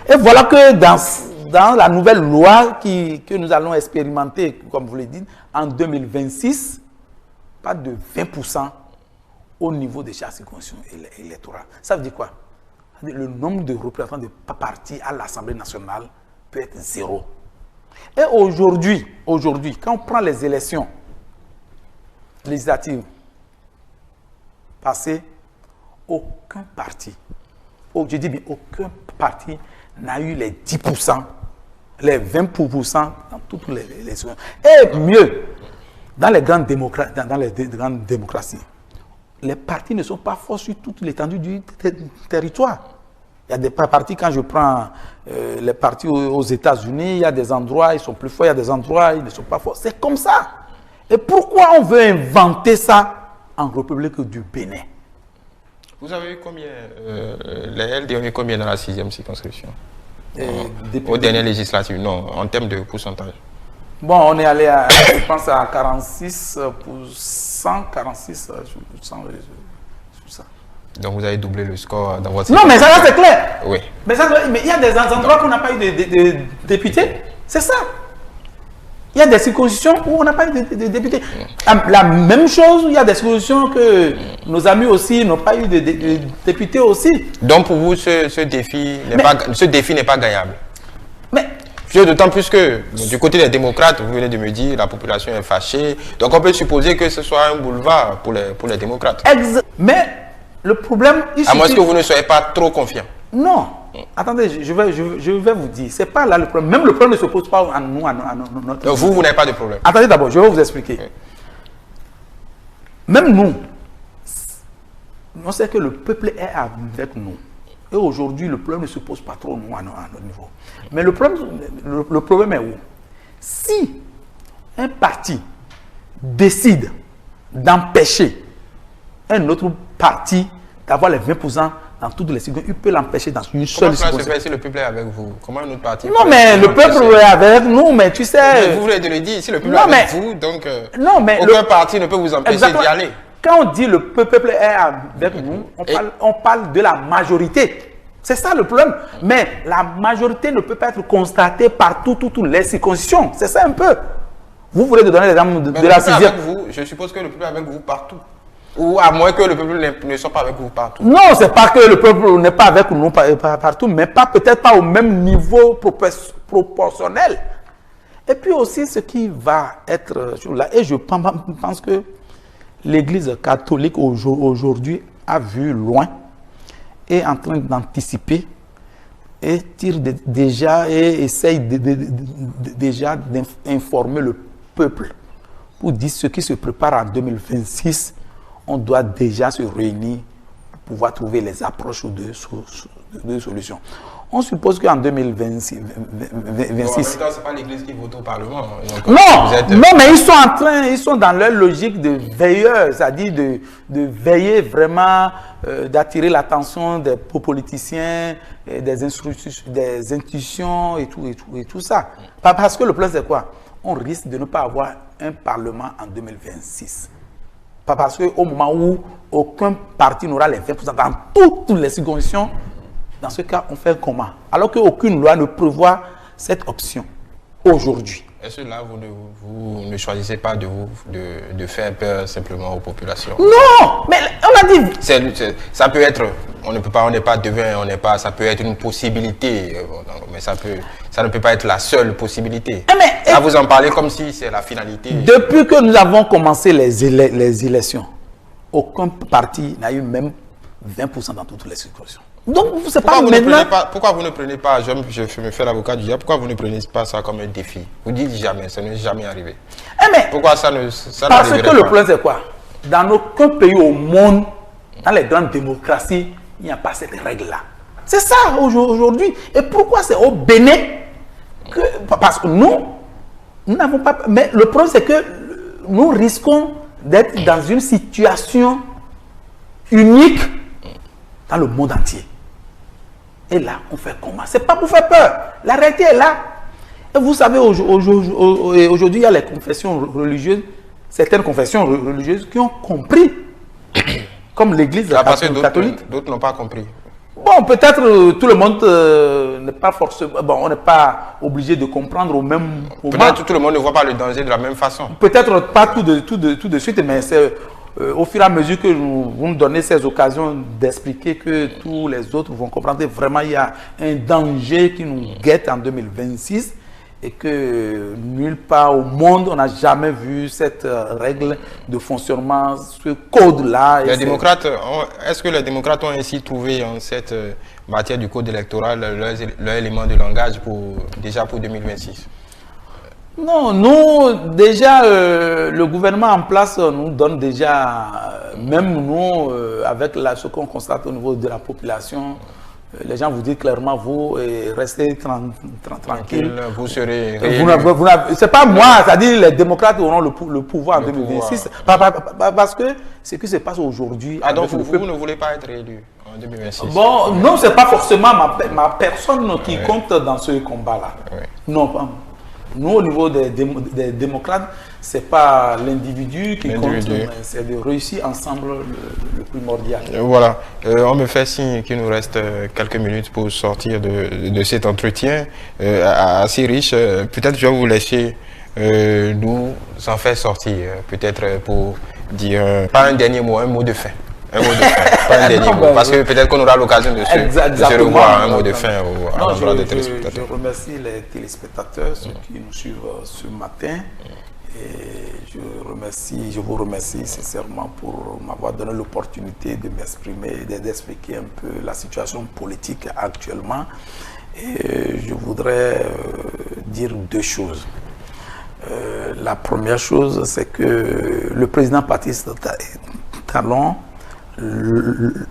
Et voilà que dans la nouvelle loi que nous allons expérimenter, comme vous le dites, en 2026, pas de 20% au niveau de chaque circonscription électorale. Ça veut dire quoi? Le nombre de représentants de partis à l'Assemblée nationale peut être 0. Et aujourd'hui, quand on prend les élections législatives passées, aucun parti, je dis bien aucun parti n'a eu les 10%, les 20% dans toutes les élections. Et mieux, dans les grandes démocraties, les partis ne sont pas forts sur toute l'étendue du territoire. Il y a des partis, quand je prends les partis aux États-Unis, il y a des endroits, ils sont plus forts, il y a des endroits, ils ne sont pas forts. C'est comme ça. Et pourquoi on veut inventer ça en République du Bénin? Vous avez eu combien, les LD ont eu combien dans la 6e circonscription? Aux dernières législatives, non, en termes de pourcentage. Bon, on est allé à, je pense, à 46%, 46%, ça. Donc vous avez doublé le score dans votre... Non, mais ça c'est clair. Oui. Mais il y a des endroits où on n'a pas eu de députés. C'est ça. Il y a des circonscriptions où on n'a pas eu de députés. La même chose, il y a des circonscriptions que nos amis aussi n'ont pas eu de députés aussi. Donc pour vous, ce défi n'est pas gagnable. Mais d'autant plus que du côté des démocrates, vous venez de me dire, la population est fâchée. Donc on peut supposer que ce soit un boulevard pour les démocrates. Mais le problème... À moins que vous ne soyez pas trop confiant. Non. Attendez, je vais vous dire. C'est pas là le problème. Même le problème ne se pose pas à nous, à notre... Donc vous n'avez pas de problème. Attendez d'abord, je vais vous expliquer. Oui. Même nous, on sait que le peuple est avec nous. Et aujourd'hui, le problème ne se pose pas trop nous, à notre niveau. Mais le problème est où? Si un parti décide d'empêcher un autre parti d'avoir les 20% dans toutes les circonscriptions. Il peut l'empêcher dans une seule circonscription. Comment se fait si le peuple est avec vous? Comment un autre parti? Non, mais le peuple est avec nous, mais tu sais... Mais vous voulez de le dire, si le peuple est avec vous, donc non, mais aucun parti ne peut vous empêcher d'y aller. Quand on dit le peuple est avec nous, on parle de la majorité. C'est ça le problème. Mais la majorité ne peut pas être constatée par toutes les circonscriptions. C'est ça un peu. Vous voulez donner l'exemple de la sixième. Je suppose que le peuple est avec vous partout. Ou à moins que le peuple ne soit pas avec vous partout. Non, c'est pas que le peuple n'est pas avec nous partout, mais peut-être pas au même niveau proportionnel. Et puis aussi ce qui va être là, et je pense que l'Église catholique aujourd'hui a vu loin, est en train d'anticiper et tire déjà et essaye déjà d'informer le peuple pour dire ce qui se prépare en 2026. On doit déjà se réunir pour pouvoir trouver les approches de solutions. On suppose qu'en 2026... en même temps, ce n'est pas l'Église qui vote au Parlement. Donc, non, mais ils sont dans leur logique de veilleurs, c'est-à-dire de veiller vraiment, d'attirer l'attention des politiciens, des institutions et tout ça. Parce que le plan, c'est quoi? On risque de ne pas avoir un Parlement en 2026. Pas parce qu'au moment où aucun parti n'aura les 20% dans toutes les circonscriptions, dans ce cas, on fait comment? Alors qu'aucune loi ne prévoit cette option aujourd'hui. Est-ce que là, vous ne choisissez pas de faire peur simplement aux populations? Non, mais on a dit... Ça peut être, on n'est pas devin, ça peut être une possibilité, mais ça ne peut pas être la seule possibilité. Ça vous en parlez comme si c'est la finalité. Depuis que nous avons commencé les élections, aucun parti n'a eu même 20% dans toutes les circonscriptions. Donc, c'est pas maintenant... Pourquoi vous ne prenez pas, je me fais l'avocat du diable, pourquoi vous ne prenez pas ça comme un défi? Vous dites jamais, ça n'est jamais arrivé. Pourquoi ça n'arriverait pas? Parce que le problème, c'est quoi? Dans aucun pays au monde, dans les grandes démocraties, il n'y a pas cette règle-là. C'est ça aujourd'hui. Et pourquoi c'est au Bénin que... Parce que nous n'avons pas... Mais le problème, c'est que nous risquons d'être dans une situation unique dans le monde entier. Et là, on fait comment? C'est pas pour faire peur. La réalité est là. Et vous savez, aujourd'hui, il y a les confessions religieuses, certaines confessions religieuses qui ont compris, comme l'Église catholique. D'autres n'ont pas compris. Bon, peut-être tout le monde n'est pas forcément... Bon, on n'est pas obligé de comprendre au même moment. Peut-être tout le monde ne voit pas le danger de la même façon. Peut-être pas tout de suite, mais c'est... au fur et à mesure que vous nous donnez ces occasions d'expliquer que tous les autres vont comprendre que vraiment il y a un danger qui nous guette en 2026 et que nulle part au monde on n'a jamais vu cette règle de fonctionnement, ce code-là. Est-ce que les démocrates ont ainsi trouvé en cette matière du code électoral leur élément de langage déjà pour 2026? Non, nous, déjà, le gouvernement en place nous donne déjà, même nous, avec ce qu'on constate au niveau de la population, les gens vous disent clairement, vous restez tranquille. Vous serez... C'est pas moi, c'est-à-dire les démocrates auront le pouvoir en 2026. Parce que ce qui se passe aujourd'hui... Ah donc vous ne voulez pas être élu en 2026? Bon, non, c'est pas forcément ma personne qui compte dans ce combat-là. Oui. Non, pas. Nous, au niveau des démocrates, ce n'est pas l'individu qui compte, mais c'est de réussir ensemble le primordial. Voilà. On me fait signe qu'il nous reste quelques minutes pour sortir de cet entretien assez riche. Peut-être je vais vous laisser nous en faire sortir, peut-être pour dire, pas un dernier mot, un mot de fin. Un mot de fin, pas un dernier mot, parce que peut-être qu'on aura l'occasion de se revoir, un mot de fin à l'endroit des téléspectateurs. Je remercie les téléspectateurs, ceux qui nous suivent ce matin. Et je vous remercie sincèrement pour m'avoir donné l'opportunité de m'exprimer, d'expliquer un peu la situation politique actuellement. Et je voudrais dire deux choses. La première chose, c'est que le président Patrice Talon,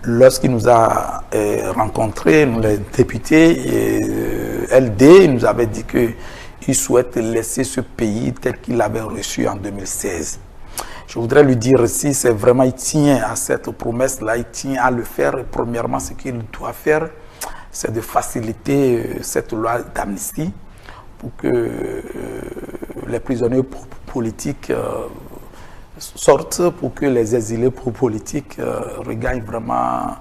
lorsqu'il nous a rencontrés, nous les députés, LD, il nous avait dit qu'il souhaite laisser ce pays tel qu'il l'avait reçu en 2016. je voudrais lui dire aussi, c'est vraiment, il tient à cette promesse-là, il tient à le faire. Et premièrement, ce qu'il doit faire, c'est de faciliter cette loi d'amnistie pour que les prisonniers politiques sortent, pour que les exilés politiques regagnent vraiment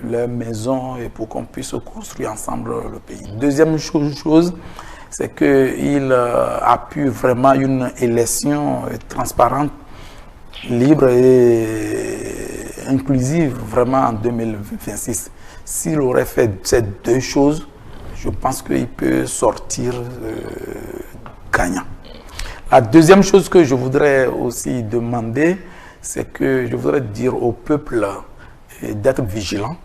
leur maison et pour qu'on puisse construire ensemble le pays. Deuxième chose, c'est qu'il a pu vraiment une élection transparente, libre et inclusive vraiment en 2026. S'il aurait fait ces deux choses, je pense qu'il peut sortir gagnant. La deuxième chose que je voudrais aussi demander, c'est que je voudrais dire au peuple d'être vigilant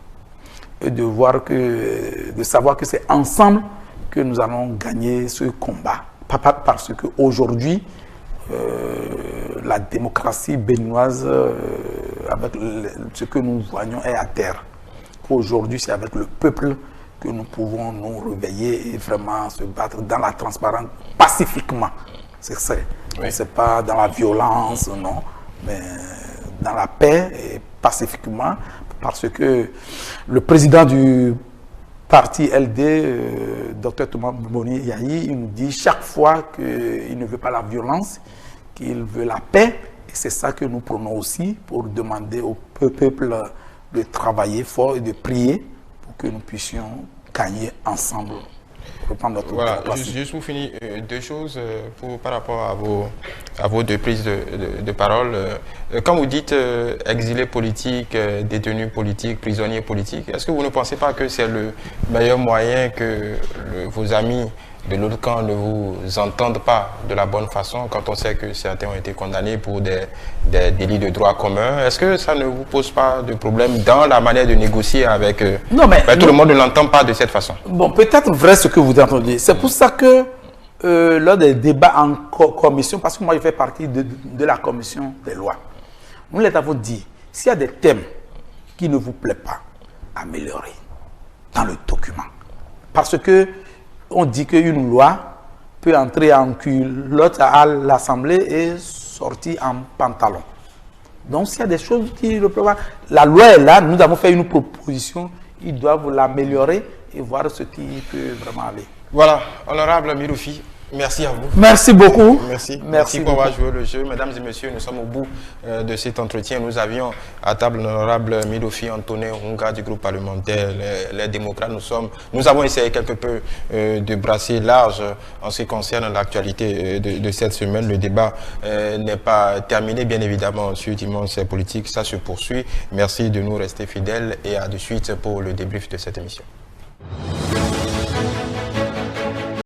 et de savoir que c'est ensemble que nous allons gagner ce combat. Parce qu'aujourd'hui, la démocratie béninoise, avec ce que nous voyons, est à terre. Aujourd'hui, c'est avec le peuple que nous pouvons nous réveiller et vraiment se battre dans la transparence pacifiquement. C'est ça. Oui. C'est pas dans la violence, non, mais dans la paix et pacifiquement, parce que le président du parti LD, Dr Thomas Boni Yahi, il nous dit chaque fois qu'il ne veut pas la violence, qu'il veut la paix, et c'est ça que nous prenons aussi pour demander au peuple de travailler fort et de prier pour que nous puissions gagner ensemble. Voilà, juste pour finir, deux choses par rapport à vos deux prises de parole. Quand vous dites exilés politiques, détenus politiques, prisonniers politiques, est-ce que vous ne pensez pas que c'est le meilleur moyen que vos amis de l'autre camp ne vous entendent pas de la bonne façon quand on sait que certains ont été condamnés pour des délits de droit commun? Est-ce que ça ne vous pose pas de problème dans la manière de négocier avec eux? Non, mais tout le monde ne l'entend pas de cette façon. Bon, peut-être vrai ce que vous entendez. C'est pour ça que lors des débats en commission, parce que moi je fais partie de la commission des lois, nous les avons dit, s'il y a des thèmes qui ne vous plaisent pas, améliorez dans le document. Parce que on dit qu'une loi peut entrer en culotte à l'Assemblée et sortir en pantalon. Donc, s'il y a des choses qui ne peuvent pas... La loi est là, nous avons fait une proposition, ils doivent l'améliorer et voir ce qui peut vraiment aller. Voilà, honorable Miroufi, merci à vous. Merci beaucoup. Merci pour avoir joué le jeu. Mesdames et messieurs, nous sommes au bout de cet entretien. Nous avions à table l'honorable Miroufi Antonin Runga du groupe parlementaire Les Démocrates. Nous avons essayé quelque peu de brasser large en ce qui concerne l'actualité de cette semaine. Le débat n'est pas terminé, bien évidemment, sur Dimanche politique. Ça se poursuit. Merci de nous rester fidèles et à de suite pour le débrief de cette émission.